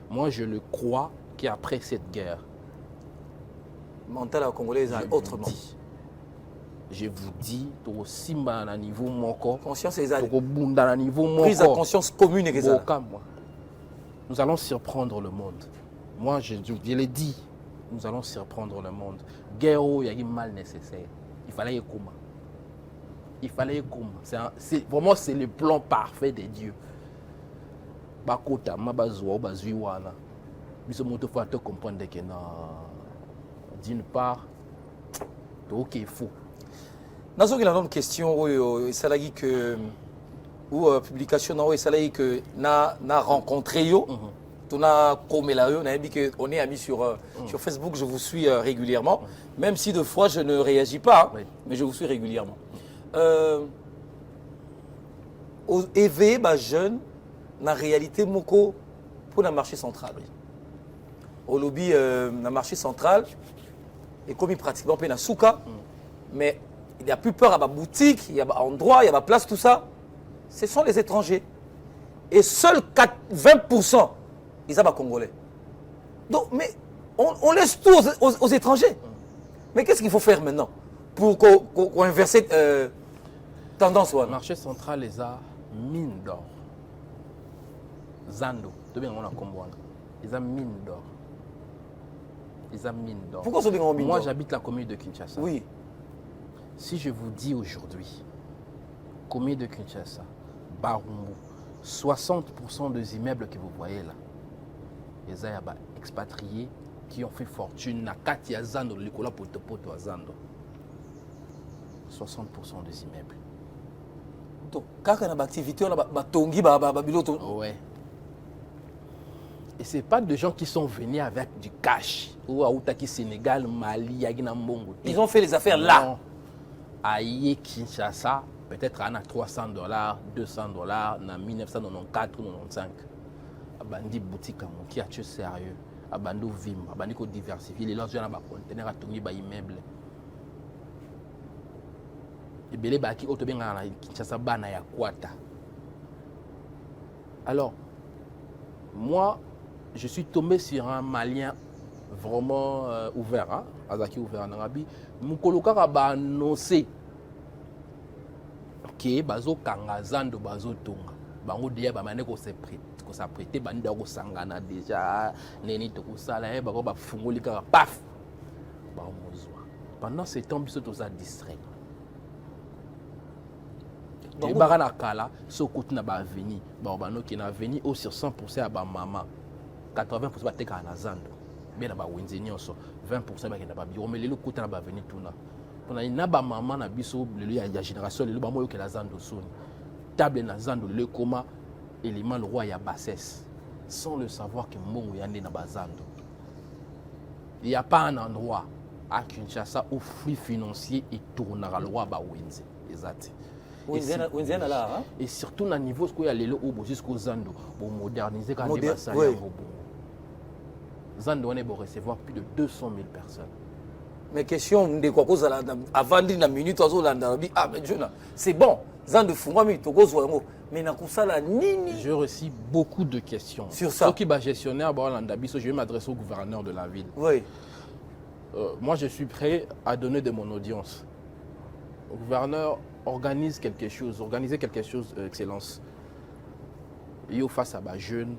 Moi, je le crois qu'après cette guerre, mental à Congolais est autrement. Je vous dis, tu as aussi un niveau moko. Conscience est à niveau moko. Prise à conscience commune. Nous allons surprendre le monde. Moi, je l'ai dit, nous allons surprendre le monde. Guerre, il y a eu mal nécessaire. Il fallait y comment. Il fallait y comment. Vraiment, c'est le plan parfait de Dieu. Bakota, mabazoua, bazuiwana. Mais ce mot, il faut te comprendre que d'une part, ok, faux. Dans une question, il que ou publication, il que na rencontré yo, on a comme là, on est amis sur Facebook, je vous suis régulièrement, même si de fois je ne réagis pas, mais je vous suis régulièrement. Au éveillé, jeune, na réalité moko pour le marché central. Au lobby, le marché central, et comme il pratiquement na souka, mais il n'y a plus peur à ma boutique, il y a endroit, il y a ma place, tout ça. Ce sont les étrangers. Et seuls 20%, ils sont congolais. Donc, mais on laisse tout aux étrangers. Mais qu'est-ce qu'il faut faire maintenant pour qu'on inverse tendance? Le marché central, les a mine d'or. Zando, ils ont mine d'or. Ils ont mine d'or. Pourquoi ils ont mine d'or? Moi, j'habite la commune de Kinshasa. Oui. Si je vous dis aujourd'hui, commune de Kinshasa, Barumbu, 60% des immeubles que vous voyez là, les expatriés qui ont fait fortune, na Katia Zando, l'école Poto à Zando. 60% des immeubles. Donc, quand on a une activité, on a tongi, babiloto. Ouais. Et ce n'est pas des gens qui sont venus avec du cash. Ou à Outaki, Sénégal, Mali, Yagina Mbongo. Ils ont fait les affaires là. Non. Aïe Kinshasa, peut-être à $300, $200, en 1994-95. Abandi boutique qui a tué sérieux. Abandi vim, abandi ko diversifier. Les gens ont conteneur à tourner par immeuble. Et belé baki otobenga na Kinshasa bana ya kwata. Alors, moi, je suis tombé sur un Malien vraiment ouvert, hein? Azaki ouvert en Arabie. Mukoloka ba annoncé que bazo kangazando bazo tonga. Bango dia ba mané ko s'apprêter banda ko sangana déjà neni to ko sala e bako ba fungoli ka paf. Ba mozwa. Pendant ce temps biso to za distrait. Et barana kala, ce côté n'a pas venu. Barbano qui n'a venu au sur 100% à maman. 80% va être à Zando. Bien à Winzini aussi. 20% va être à Bio. Mais le côté n'a pas venu tout là. Pour il n'a pas maman n'a biso le y a génération le ba moyo que la Zando sonne. Table na Zando le coma élément le roi ya bassesse. Sans le savoir que mon yande na Bazando. Il n'y a pas un endroit à Kinshasa où flux financier et tournera le roi ba Winzi. Exact. Et surtout dans le niveau où il y a les lots jusqu'au Zando pour moderniser quand même Zando on est pour recevoir plus de 200 000 personnes. Mais question de quoi avant d'une minute ah mais c'est bon Zando fungami to gozo mais na kusala nini. Je reçois beaucoup de questions sur ça. Ceux qui va gestionnaire je vais m'adresser au gouverneur de la ville. Oui. Moi je suis prêt à donner de mon audience. Le gouverneur organiser quelque chose, excellence. Il faut face à des jeunes,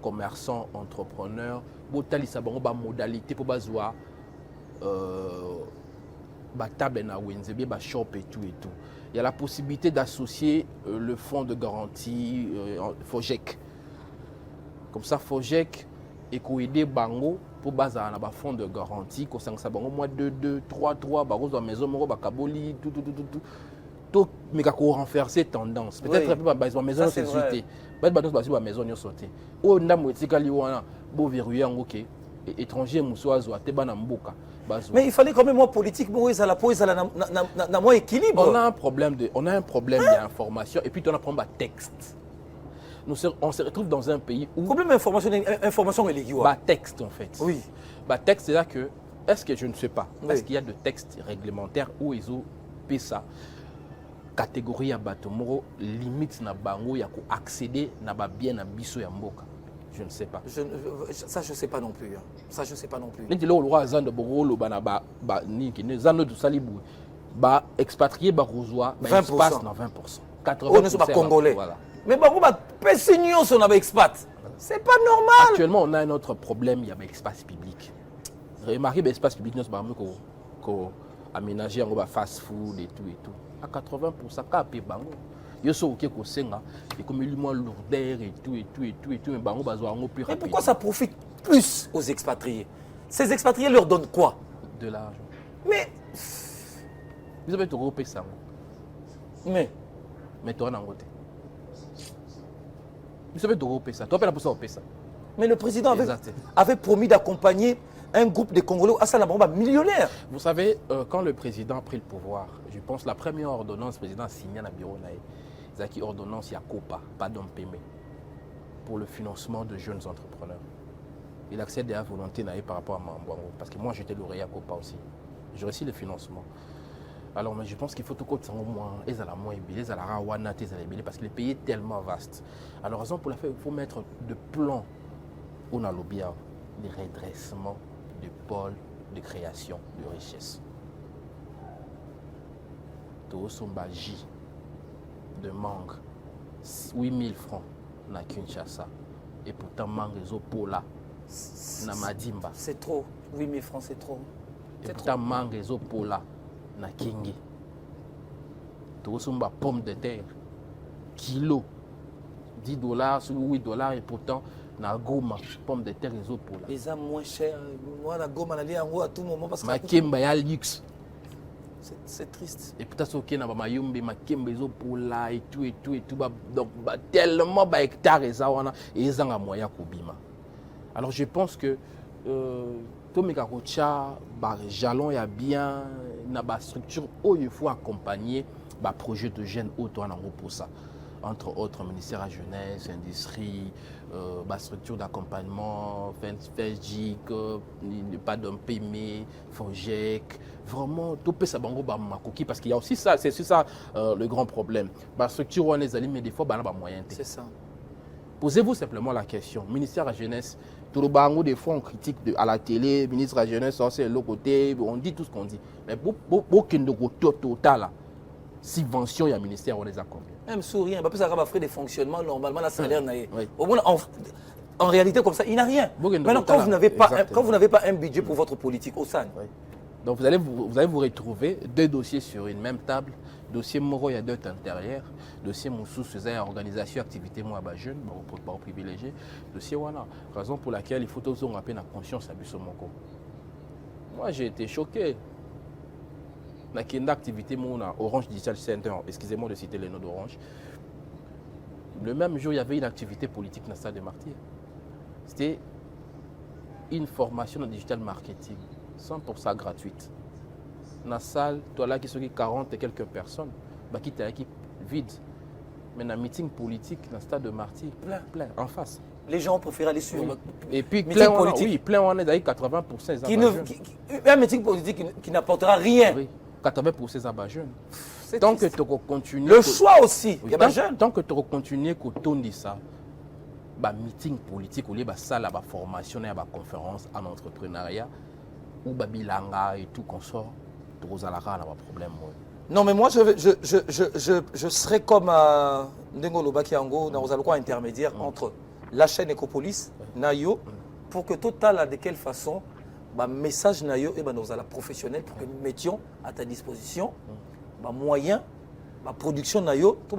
commerçants, entrepreneurs, une modalité pour bazoa, table na Wenzebe, shop et tout. Il y a la possibilité d'associer le fonds de garantie FOGEC. Comme ça, FOGEC et aider Bango pour baser un fonds de garantie, qu'on s'en bango mois 2, 3, baros dans maison, moro bakaboli, tout. Mais qu'on renforcer tendance peut-être un peu maison c'est sauté peut-être maison ni sauté o ndamo etikali wana bo verrouiller en OK étranger musoazo ateba na mboka mais il fallait quand même moi politique moi ils à la pose na moi équilibre. On a un problème d'information et puis on a un problème de texte. On se retrouve dans un pays où problème information est texte en fait. Oui. Texte c'est là que est-ce que je ne sais pas est-ce qu'il y a de textes réglementaires où ils ont fait ça catégorie ya bato moko limite na bango ya ko accéder na ba bien na biso ya mboka. Je ne sais pas. Ça je sais pas non plus. Ça je sais pas non plus. Neti lo roi zando bogolo bana ba niki ne zando du salibu ba expatrié ba rozwa ba espace na 20%. 80%. On ne sont pas congolais. Voilà. Mais bango ba pesinyo son na ba expat. C'est pas normal. Actuellement on a un autre problème, il y a ba espace public. Remarquez ba espace public nous ba ko aménager en fast food et tout. À 80% capé bango yo so ke ko senga et comme lui moins lourdeur et tout mais bango bazo ngo plus rapide. Mais pourquoi ça profite plus aux expatriés? Ces expatriés leur donnent quoi? De l'argent. Mais ils avaient trop payé ça. Mais toi na ngote. Ils avaient trop payé ça. Toi pas pour ça payer ça. Mais le président avait promis d'accompagner un groupe de Congolais à Salabamba millionnaire. Vous savez, quand le président a pris le pouvoir, je pense la première ordonnance, le président a signé dans le bureau, c'est une ordonnance, il y a COPA, pas d'empaiement, pour le financement de jeunes entrepreneurs. Il accède à la volonté par rapport à Mambouango, parce que moi j'étais lauréat COPA aussi. J'ai reçu le financement. Alors, mais je pense qu'il faut tout compte au moins, ils ont moins ébélé, ils ont rawana, ils ont ébélé, parce que le pays est tellement vaste. Alors, raison pour la faire, il faut mettre de plans où on a l'obia, des redressements de pôles de création de richesse. Tout son J de mangue 8000 francs na Kinshasa et pourtant mangue les pôles là na Madimba. C'est trop. 8000 francs c'est trop. Et pourtant mangue les pôles là na Kingi. Tout son pomme de terre kilo $10 sur $8 et pourtant na Goma pomme de terre les pôles là. Les a moins cher. Moi la Goma aller en haut à tout moment parce que Makemba ya luxe. C'est triste. Et peut-être que na ba mayombe Makemba les pôles là et tout donc tellement ba hectare ça wana et zanga moya kobima. Alors je pense que Tomika Kocha ba jalon ya bien na ba structure où il faut accompagner ba projet de jeunes auto en pour ça. Entre autres, ministère de la jeunesse, industrie, structure d'accompagnement, FEGIC, pas d'un PME, FOGEC, vraiment, tout peut s'abango parce qu'il y a aussi ça, c'est ça le grand problème. La structure où on est allé, mais des fois, on a des moyens. C'est ça. Posez-vous simplement la question. Ministère de la jeunesse, tout le bango, des fois, on critique à la télé, ministre de la jeunesse, c'est l'autre côté, on dit tout ce qu'on dit. Mais pour qu'il y ait un total, subvention, il y a un ministère, on les a combien? Même sourire, parce qu'il y a frais de fonctionnement, normalement, la salaire n'a au moins, en réalité, comme ça, il n'a rien. Maintenant, quand vous n'avez pas un budget pour votre politique au SAN, Donc vous allez vous retrouver deux dossiers sur une même table. Dossier Moro, il y a deux intérieurs. Dossier Moussou, c'est organisation, activité, moi, jeune, pour privilégié. Dossier Wana. Raison pour laquelle il faut tous avoir la conscience à Bissomoko. Moi, j'ai été choqué. Dans une activité, mon Orange Digital Center, excusez-moi de citer les noms d'Orange. Le même jour, il y avait une activité politique dans la salle de Martyrs. C'était une formation en digital marketing, 100% gratuite. Dans la salle, toi là qui sont 40 et quelques personnes, bah, qui t'as équipe vide. Mais dans le meeting politique, dans le stade de Martyrs, plein, en face. Les gens préfèrent aller sur et puis meeting politique. Oui, plein on est d'ailleurs 80%. Un meeting politique qui n'apportera rien. Oui, 80% des jeunes. Tant que tu continues. Le choix aussi, il y a des jeunes. Tant que tu continues à tourner ça, bah meeting politique, ou les ça la formation, la conférence en entrepreneuriat, ou bilanga et tout qu'on sort, tu vas avoir un problème. Non, mais moi, je serais comme Ndengo Lobakiango, dans un intermédiaire entre la chaîne Ecopolis, Nayo, pour que Total, de quelle façon, message Nayo, et nous allons professionnel pour que nous mettions à ta disposition moyens, production Nayo, tout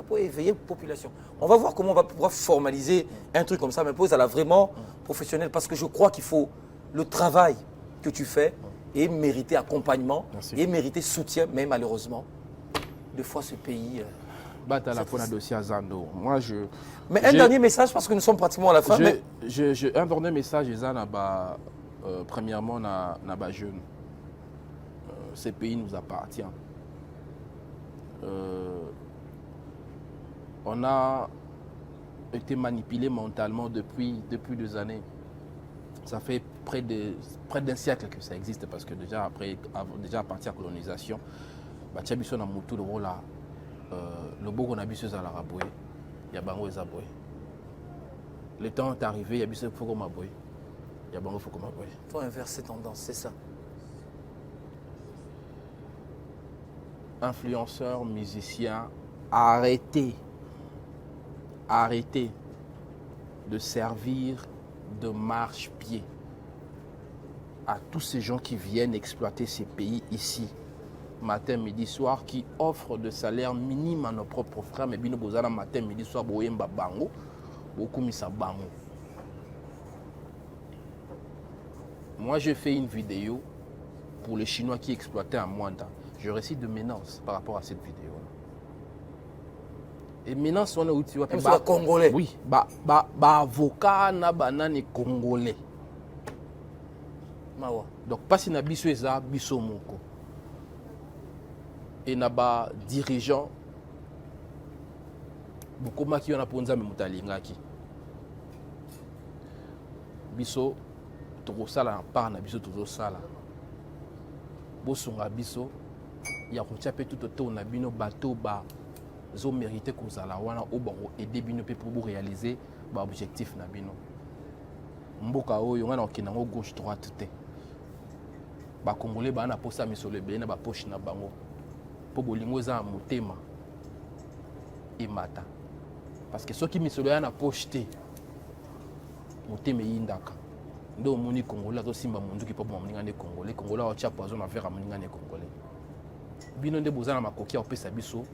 pour éveiller la population. On va voir comment on va pouvoir formaliser un truc comme ça, mais ça vraiment professionnel, parce que je crois qu'il faut le travail que tu fais et mériter accompagnement. Merci. Et mériter soutien, mais malheureusement, des fois ce pays... Mais un dernier message, parce que nous sommes pratiquement à la fin. Un dernier message, premièrement, dans les jeunes. Ce pays nous appartient. On a été manipulé mentalement depuis 2 années. Ça fait près d'un siècle que ça existe, parce que déjà à partir de la colonisation, le beau qu'on a vu sur la raboué, il y a bango et zaboué. Le temps est arrivé, il y a bis faut qu'on m'aboué. Il y a bango faut qu'on m'aboué. Il faut inverser tendance, c'est ça. Influenceurs, musiciens, arrêtez de servir de marche-pied à tous ces gens qui viennent exploiter ces pays ici, matin, midi, soir, qui offrent de salaire minime à nos propres frères, mais bien bozana matin, midi, soir, boyemba bango, beaucoup misa bango. Moi, j'ai fait une vidéo pour les Chinois qui exploitaient à Mwanda. Je récite de menaces par rapport à cette vidéo. Et menaces, on est où tu vois? Congolais. Oui, avocat na banane congolais. Donc, pas si na biso eza biso moko. Et na ba dirigeant beaucoup qui on a ponza me mutalingaki. Biso to sala na par na biso to sala. Bosonga biso ya ko tchape tout autour na bino bateau ba zo mérité kozala wana o bango aider bino pe pour réaliser ba objectif na bino. Mboka oyo ngana okinango gauche droite te. Ba congolais ba na posa misolo ebele na ba poche na bango. Po bolingo za motema et mata. Parce que ceux qui misolo ya na poche te motema yindaka. Ndo moni congolais zo simba mundu ki po moninga ne congolais o tcha poison na vers moninga ne congolais. Bino nde bozana makoki opesa biso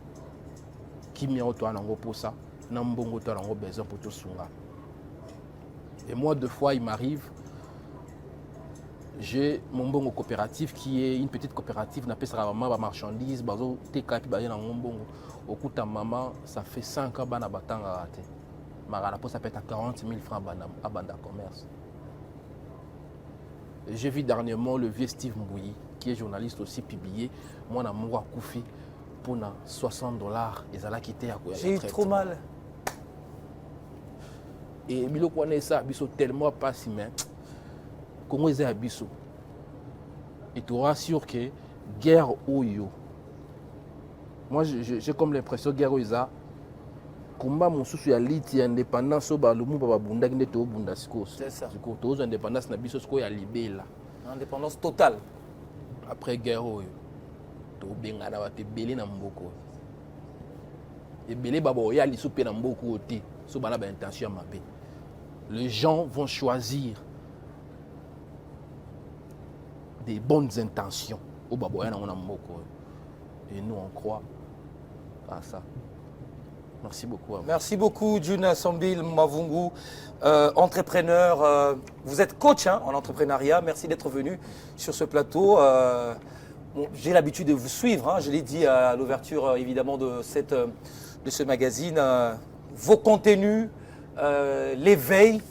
kimia oto anango posa na mbongo to anango besoin pour tout sunga. Et moi 2 fois il m'arrive j'ai mon bongo coopérative qui est une petite coopérative na pesa maman ba marchandise bazo teka pi ba na mbongo okuta maman ça fait 5 ans bana batanga raté mara pour ça peut être 40 000 francs à banda commerce. J'ai vu dernièrement le vieux Steve Mbouyi qui est journaliste aussi publié moi na Moura Koufi pour na $60 et ça l'a quitté à quoi. J'ai eu trop mal. Et bilo connaît ça biso tellement pas si mais Congo est abisso. Et tu rassures que guerre oyo. Moi j'ai comme l'impression guerre oyo combat mon sous ya liti indépendance au balumu baba bunda kinde to bunda sikos. C'est ça. Du coup to indépendance na biso sko ya libela. Indépendance totale. Après guerre oyo to benga na bate belé na mboko. Et belé babo ya liso pe na mboko oté so bana ba intention mabe. Les gens vont choisir des bonnes intentions. Et nous, on croit à ça. Merci beaucoup. Merci beaucoup, Juna Sambil Mavungu, entrepreneur. Vous êtes coach en entrepreneuriat. Merci d'être venu sur ce plateau. J'ai l'habitude de vous suivre. Je l'ai dit à l'ouverture, évidemment, de ce magazine. Vos contenus, l'éveil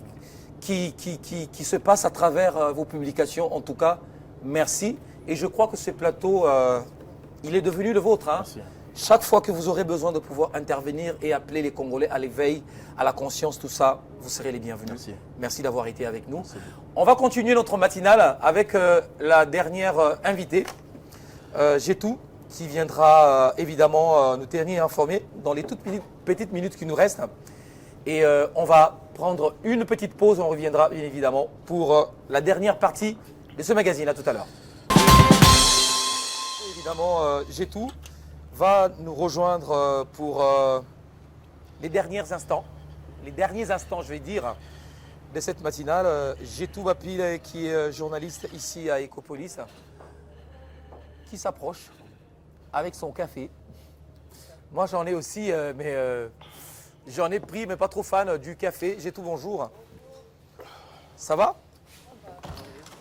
qui se passe à travers vos publications. En tout cas, merci. Et je crois que ce plateau, il est devenu le vôtre. Merci. Chaque fois que vous aurez besoin de pouvoir intervenir et appeler les Congolais à l'éveil, à la conscience, tout ça, vous serez les bienvenus. Merci. Merci d'avoir été avec nous. On va continuer notre matinale avec la dernière invitée, Gétou, qui viendra évidemment nous tenir informés dans les toutes petites minutes qui nous restent. Et on va prendre une petite pause, on reviendra bien évidemment pour la dernière partie de ce magazine. À tout à l'heure. Évidemment, Gétou va nous rejoindre pour les derniers instants, je vais dire, de cette matinale. Gétou Bapile, qui est journaliste ici à Ecopolis, qui s'approche avec son café. Moi, j'en ai aussi, mais j'en ai pris, mais pas trop fan du café. Gétou, bonjour. Ça va?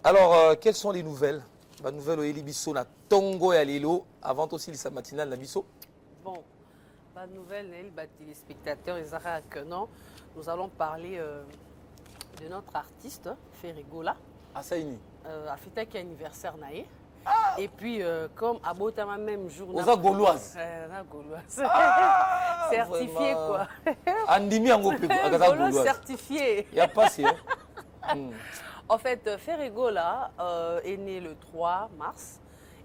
Alors, quelles sont les nouvelles? La nouvelle au Elibiso, na Tongo et Alilo, avant aussi la matinale na Bisso. Bon, la nouvelle, les téléspectateurs, les arrêts que non, nous allons parler de notre artiste, Ferrigola. Ah, ça y est. A fêté qui anniversaire naïe. Et puis, comme à Botama même jour. Aux Gauloises. Certifié quoi. Andimi en Gauloise certifié. Il n'y a pas si. En fait, Ferrigola est né le 3 mars.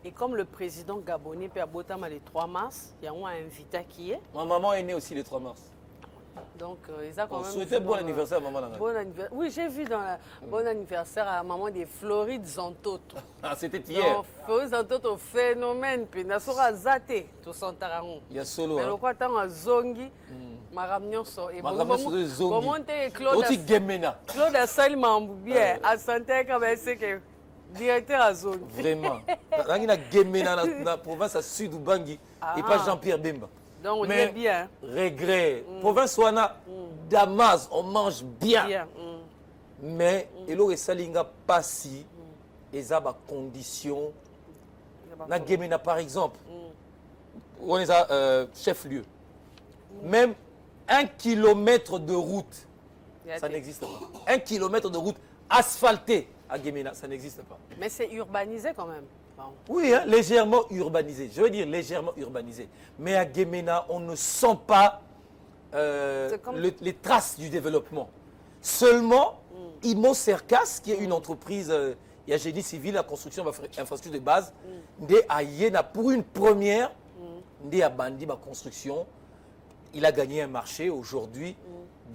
Et comme le président gabonais Père Botama le 3 mars, il y a un invité qui est. Ma maman est née aussi le 3 mars. Donc, ils ont quand même. Souhaitez bon anniversaire à maman. Bon anniversaire. Oui, j'ai vu dans la bon anniversaire à la maman des Florides Zantoto. Ah, c'était hier. Florides Zantoto, phénomène. Puis, n'a sera zaté, tout son tarangon. Il y a solo. Mais le quoi, tant à Zongi. Maramnion so et comment Claude a seulement bien à santé comme c'est que directeur à zone vraiment na Gemena na province à Sud Ubangi et pas Jean-Pierre Bemba donc on est bien regret province wana Damas on mange bien mais elo esalinga pasi eza ba condition na Gemena par exemple on est à chef-lieu même 1 kilomètre de route, ça n'existe pas. 1 kilomètre de route asphaltée à Gemena, ça n'existe pas. Mais c'est urbanisé quand même. Bon. Oui, hein, légèrement urbanisé. Je veux dire légèrement urbanisé. Mais à Gemena, on ne sent pas les traces du développement. Seulement, Imo Cercas, qui est une entreprise, il y a génie civil, la construction d'infrastructures de base, pour une première, a bandi ma construction. Il a gagné un marché aujourd'hui.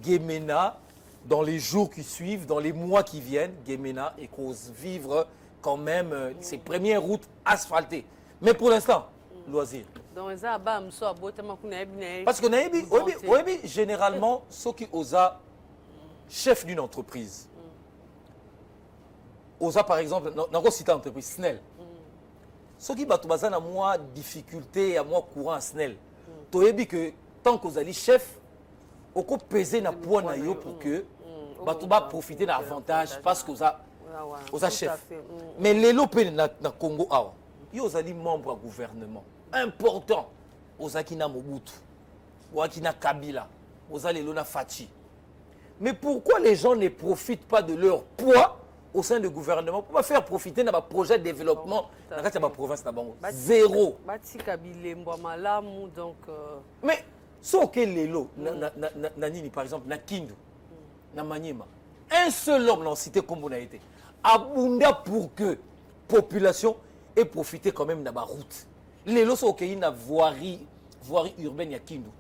Gemena, dans les jours qui suivent, dans les mois qui viennent, Gemena est cause vivre quand même ses premières routes asphaltées. Mais pour l'instant, loisir. Parce que généralement, ceux qui osent chef d'une entreprise, osa par exemple, dans cité entreprise Snell, ceux qui battent à moi difficulté, à moi courant à Snell, tu as dit que tant que vous allez chef, on peut peser na poids na yo pour que tu vas profiter d'un avantage parce que vous avez chef. Mais les lopés na Congo, vous allez membre du gouvernement important. Vous avez na Mobutu, vous avez na Kabila, vous avez na Fachi. Mais pourquoi les gens ne profitent pas de leur poids au sein du gouvernement pour faire profiter de notre projet de développement dans la province de Bango? Zéro. Mais ce qui est l'eau, par exemple, na Kindu, na Maniema, un seul homme dans la cité comme on a été, abunda pour que la population ait profité quand même de la route. Les lots sont OK, na voirie urbaine à Kindu.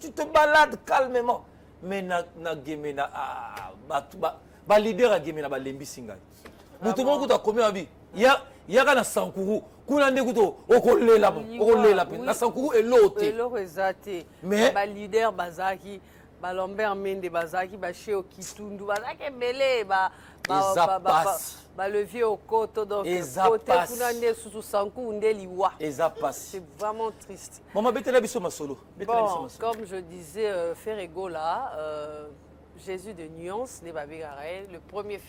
Tu te balades calmement. Mais na Gemena, ba leader à Gemena, ba lembi singa. Mutu mo kuta komi abi. Ya kana Sankuru, kuna ndekuto okolela pe. Na Sankuru elote. Elo ezate. Mais ba leader bazaki Lambert Mende bazaki ba chez Okitundu bazaki belé le vieux au côté donc côté kunande sous sanku ndeliwa. C'est vraiment triste. Maman betela biso masolo. Bon, comme je disais Ferrego là Jésus de Nuance n'est pas le premier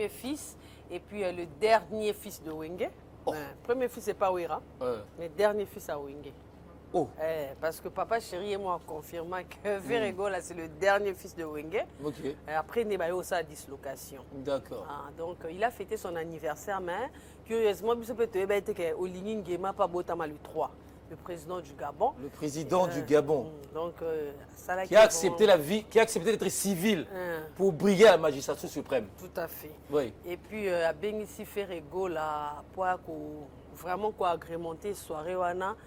fils et puis le dernier fils de Wenge. Premier fils c'est pas Wera. Le dernier fils à Wenge. Oh. Parce que papa chéri et moi confirmant que Ferrego là c'est le dernier fils de Wenge. Okay. Après il y a aussi dislocation. D'accord. Donc il a fêté son anniversaire mais curieusement il peut être que Oligny Nguema pas Botama le 3, le président du Gabon. Le président du Gabon. Donc ça qui a accepté la vie, qui a accepté d'être civil pour briguer à la magistrature suprême. Tout à fait. Oui. Et puis à Bengissi Ferrego là pour vraiment quoi agrémenter soirée wana.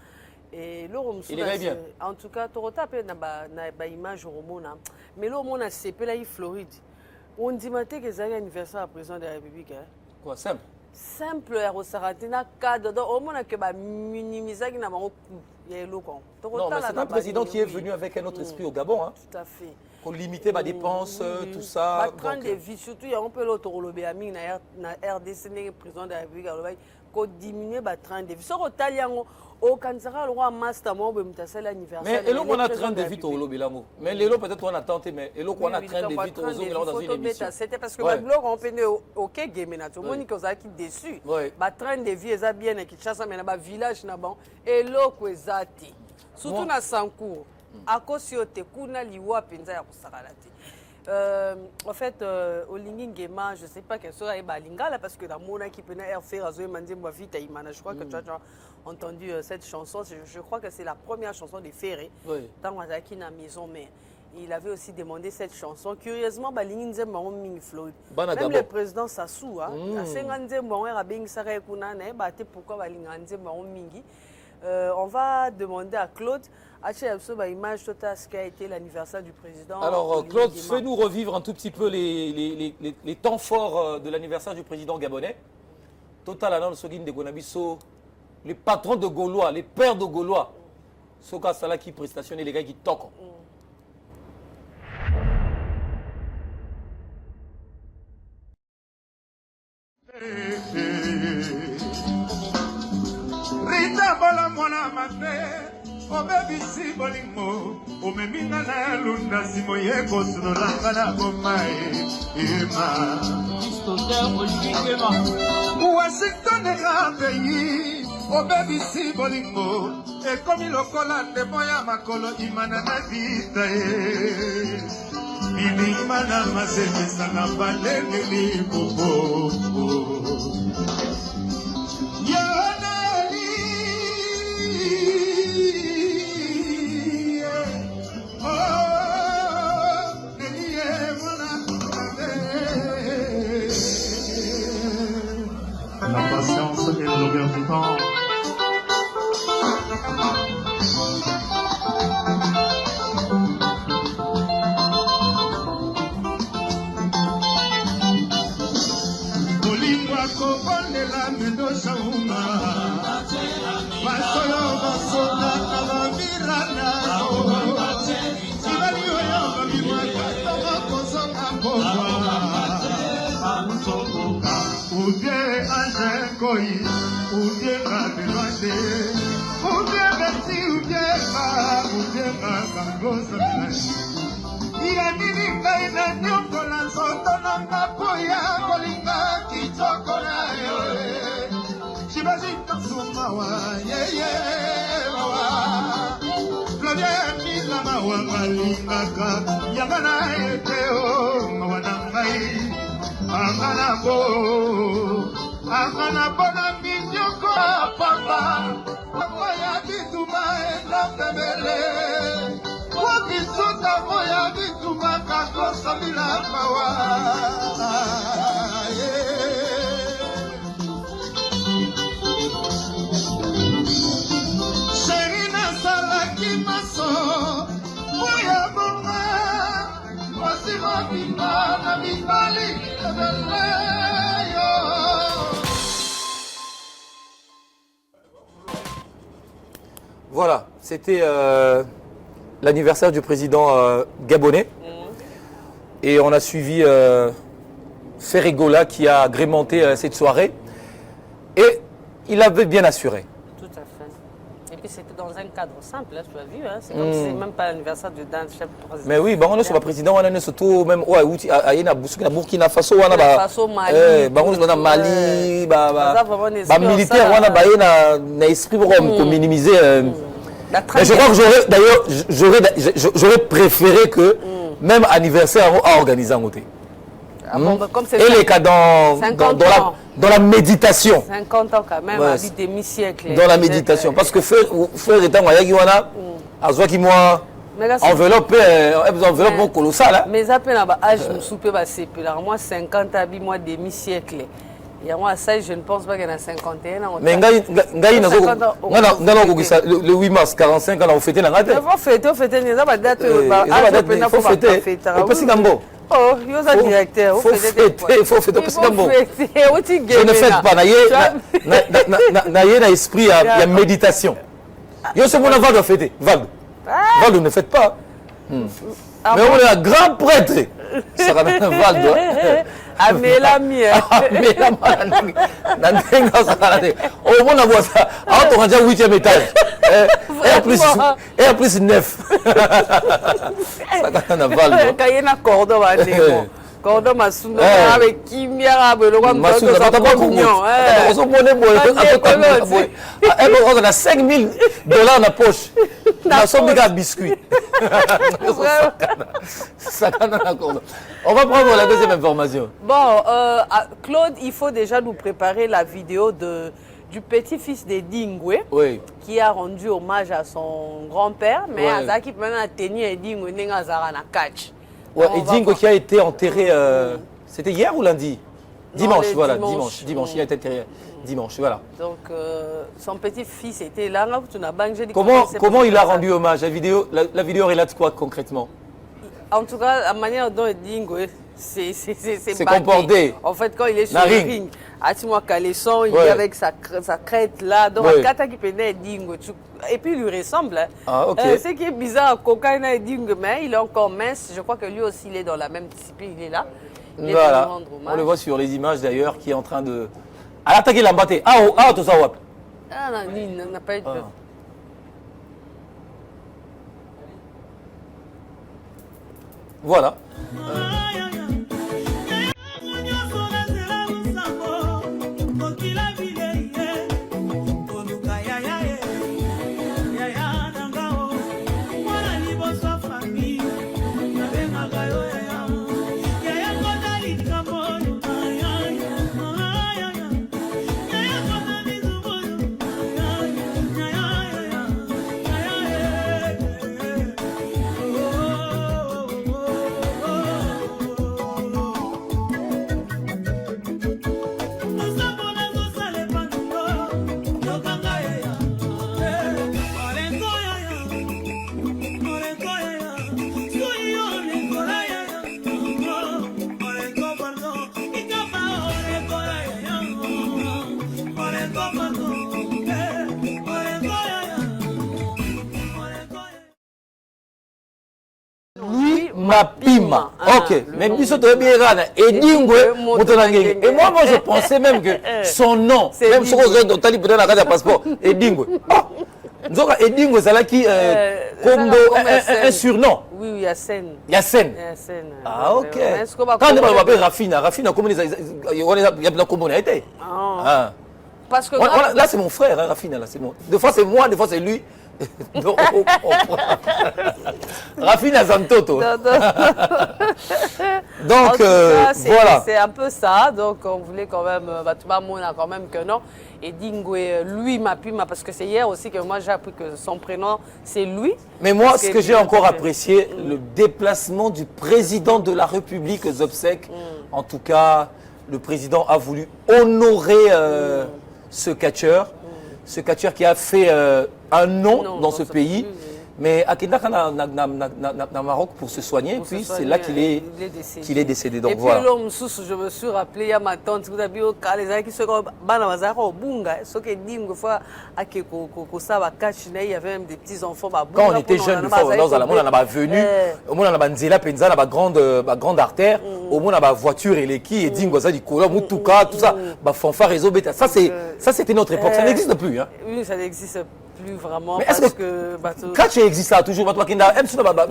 Et il irait bien. En tout cas, tu as image au monde. Mais là, on a CP là, Floride. On dit que c'est l'anniversaire du président de la République. Quoi, simple? Simple, il y a un cadre. Au moins, il y a minimiser qui n'a pas non, mais c'est un président qui est venu avec un autre esprit au Gabon. Hein. Tout à fait. Qu'on limitait ma dépense, tout ça. Train de vie, surtout, il y a un peu l'autre Rolobéami, dans RDC, le président de la République, qu'on diminue le train de vie. Sur l'Italien, au Kansara, le roi Master, l'anniversaire. Mais et on a train de vie au Rolobélamo. Mais l'élo, peut-être on a tenté, mais et on a train de vie au Rolobélamo dans une émission. C'était parce que le blog, on peut dire, ok, game, tout le monde qui est déçu. Le train de vie, est bien, et qui chasse, mais dans le village, et l'eau, surtout dans Sankour. À cause de kuna liwa penza ya kusakalati. En fait, Oligny Nguema, je ne sais pas quelle sera Lingala parce que la mona qui peut faire Azoé Mandé Moavita Imana. Je crois que tu as déjà entendu cette chanson. Je crois que c'est la première chanson de Ferré. Dans Wazaki na maison mère. Il avait aussi demandé cette chanson. Curieusement, Oligny Nguema on ming Floyd. Même le président Sassou, à 50 ans, il a bien saré kuna ne baté pourquoi Oligny Nguema on mingi. On va demander à Claude, image totale ce qui a été l'anniversaire du président. Alors Claude, fais-nous revivre un tout petit peu les temps forts de l'anniversaire du président gabonais. Total Anan Sogin de Gonabiso, les patrons de Gaulois, les pères de Gaulois. Soka Sala qui prestation et les gars qui toquent. Rita bola mwana mate obebisi bolingo omeminga na lunda simo yeko sunolanga na gomae ema Washington era pays obebisi bolingo ekomi lokola ndemo ya makolo imana na vita Minima na mazemesa na balenge libobo La patience et le longueur du temps. Bolingwa kobondela mendoza uma basoyo basoda kabamirana ibali oyo babimaka toka kozonga mbokwa Oudé Angèle Koyi, Oudé Kabelwande, Oudé Betty, Oudé Ka, Oudé Kakangoza. Il a dit Kaina Nyoko la Sotonanga Poya, Kolinga Kichokola Yoe. J'imagine Sumawa, Mawa. Flavien Mila Mawa, Malingaka, Yamana Eteo, Mawanamai. Amanabo na minyoko apamba Moya bituma enda pebele Wakisuta moya bituma kakosa bila mawa Sherina salaki maso Moya bonga Wasima bimba na bimbali Voilà, c'était l'anniversaire du président gabonais. Et on a suivi Ferregola qui a agrémenté cette soirée. Et il avait bien assuré. Tout à fait. Et puis c'était dans un cadre simple, là, tu as vu. Hein? C'est comme si c'est même pas l'anniversaire d'un chef président. Mais oui, on est sur le président, on est surtout même à Burkina Faso, on Mali, Mali, militaire, on a esprit pour minimiser. Mais je crois que j'aurais préféré que même anniversaire à organiser en côté. Et les cas dans la méditation. 50 ans quand même, à vie demi-siècle. Dans la méditation. Parce que frère étant enveloppe colossale. Mais à peine à âge, je me soupe, moi 50 ans, moi demi-siècle. Et moi, ça, je ne pense pas qu'il y en a 51 ans. Mais le 8 mars, 45 ans, on fête la date. Il faut fêter, il faut fêter. Oh, il y a un directeur. Il faut fêter. Je ne fête pas. Il y a un esprit, il y a méditation. Il y a ce qu'on va fêter. Valdo ne fête pas. Mais on est un grand prêtre. Ça va être Valdo. Au moins, on voit ça. On est au 8e étage. Et en plus 9. Ça va être Valdo. Quand il y a un cordon, cordon Masunda avec Kimia, le roi on a 5 000 $ dans la poche. La somme de biscuits. On va prendre la deuxième information. Bon, Claude, il faut déjà nous préparer la vidéo du petit-fils de Dingwe, qui a rendu hommage à son grand-père, mais Azaki maintenant a tenu Dingwe Nengazara na catch. Et Dingwe qui a été enterré, c'était hier ou lundi? Dimanche, voilà, dimanche. Il a été enterré dimanche, voilà. Donc, son petit-fils était là. Comment il a rendu hommage? La vidéo relate quoi concrètement? En tout cas, la manière dont Dingwe c'est comporté. En fait, quand il est sur le ring, Atimo Caleçon, il est avec sa crête là. Donc, Kata qui pénait Dingwe. Et puis, il lui ressemble. Ce qui est bizarre, Cocaïna et Dingwe, mais il est encore mince. Je crois que lui aussi, il est dans la même discipline. Il est là. Voilà. On le voit sur les images d'ailleurs, qui est en train de. À l'attaquer l'embatté. Tout ça, wap. Non, il n'a pas eu de. Voilà. Mapima. Ok. Mais Biso Tobirana et Dingwe Moutonangé. Et moi, je pensais même que son nom, même si on regarde peut-être la carte de passeport, et Dingwe. Et Dingwe, c'est là qui Congo, un surnom. Oui, Yassine. Yassine. Ah, ok. Quand on m'appelle Rafina, comment il y a de la communauté. Parce que là, c'est mon frère, Rafina. Des fois, c'est moi, des fois, c'est lui. Rafina Zantoto. Donc voilà. C'est un peu ça. Donc on voulait quand même, tout le monde a quand même que non. Et Dingwe, lui, Mapima, parce que c'est hier aussi que moi j'ai appris que son prénom c'est lui. Mais moi, ce que j'ai encore apprécié, le déplacement du président de la République aux obsèques. En tout cas, le président a voulu honorer ce catcheur. Ce catcheur qui a fait un nom dans ce pays, Mais Akendaka na Maroc pour se soigner, puis c'est là qu'il est décédé. Donc, et puis l'homme sous, je me suis rappelé, il y a ma tante, vous avez vu, les gens qui se au Bunga, ce qui est dit, une fois, il y avait même des petits enfants. Quand on était jeune, on a venu, au moins on a Nzela Penza, la grande artère, au moins on a voiture et les qui, et Dingo, ça, du Kola, Moutuka, tout ça, fanfare, réseau, bêta. Ça, c'était notre époque, ça n'existe plus. Oui, ça n'existe plus vraiment. Mais est-ce que catch existe ça toujours?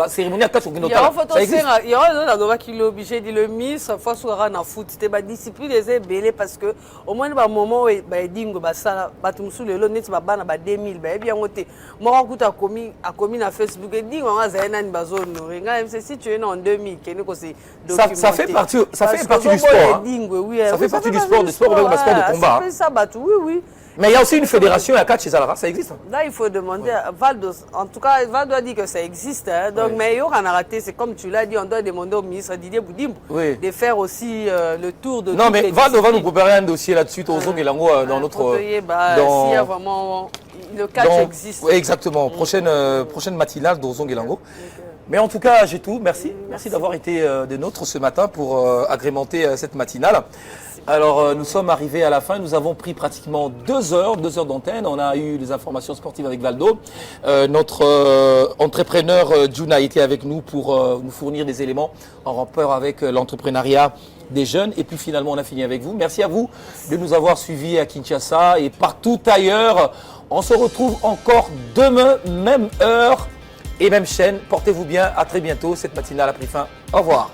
Cérémonie à catch au Guinée. Il y a un qui est obligé de le ministre, fois sur un foot, c'était ma discipline des belé parce que au moins un moment où il dingo ça batum sous le net ba na ba 2000 ba bien monté. Moi écoute a commis na Facebook et dingo on a zaina ni bazone ringa même si tu es en 2000 qui ne c'est documenté. Ça fait partie du sport. Ça fait partie du sport, sport de combat. Ça batou oui. Mais il y a aussi une fédération à 4 chez Zalara, ça existe? Là, il faut demander à Valdo. En tout cas, Valdo a dit que ça existe. Hein. Donc, mais il y aura un raté, c'est comme tu l'as dit, on doit demander au ministre Didier Boudimbo de faire aussi le tour de. Non, mais Valdo va nous préparer un dossier là-dessus, dans notre. S'il y a vraiment. Le catch existe. Oui, exactement. Prochaine matinale d'Ozong et Lango. Mais en tout cas, j'ai tout. Merci d'avoir été des nôtres ce matin pour agrémenter cette matinale. Alors, nous sommes arrivés à la fin. Nous avons pris pratiquement 2 heures d'antenne. On a eu les informations sportives avec Valdo. Notre entrepreneur Juna a été avec nous pour nous fournir des éléments en rapport avec l'entrepreneuriat des jeunes. Et puis finalement, on a fini avec vous. Merci à vous de nous avoir suivis à Kinshasa et partout ailleurs. On se retrouve encore demain, même heure et même chaîne. Portez-vous bien. À très bientôt. Cette matinale a pris fin. Au revoir.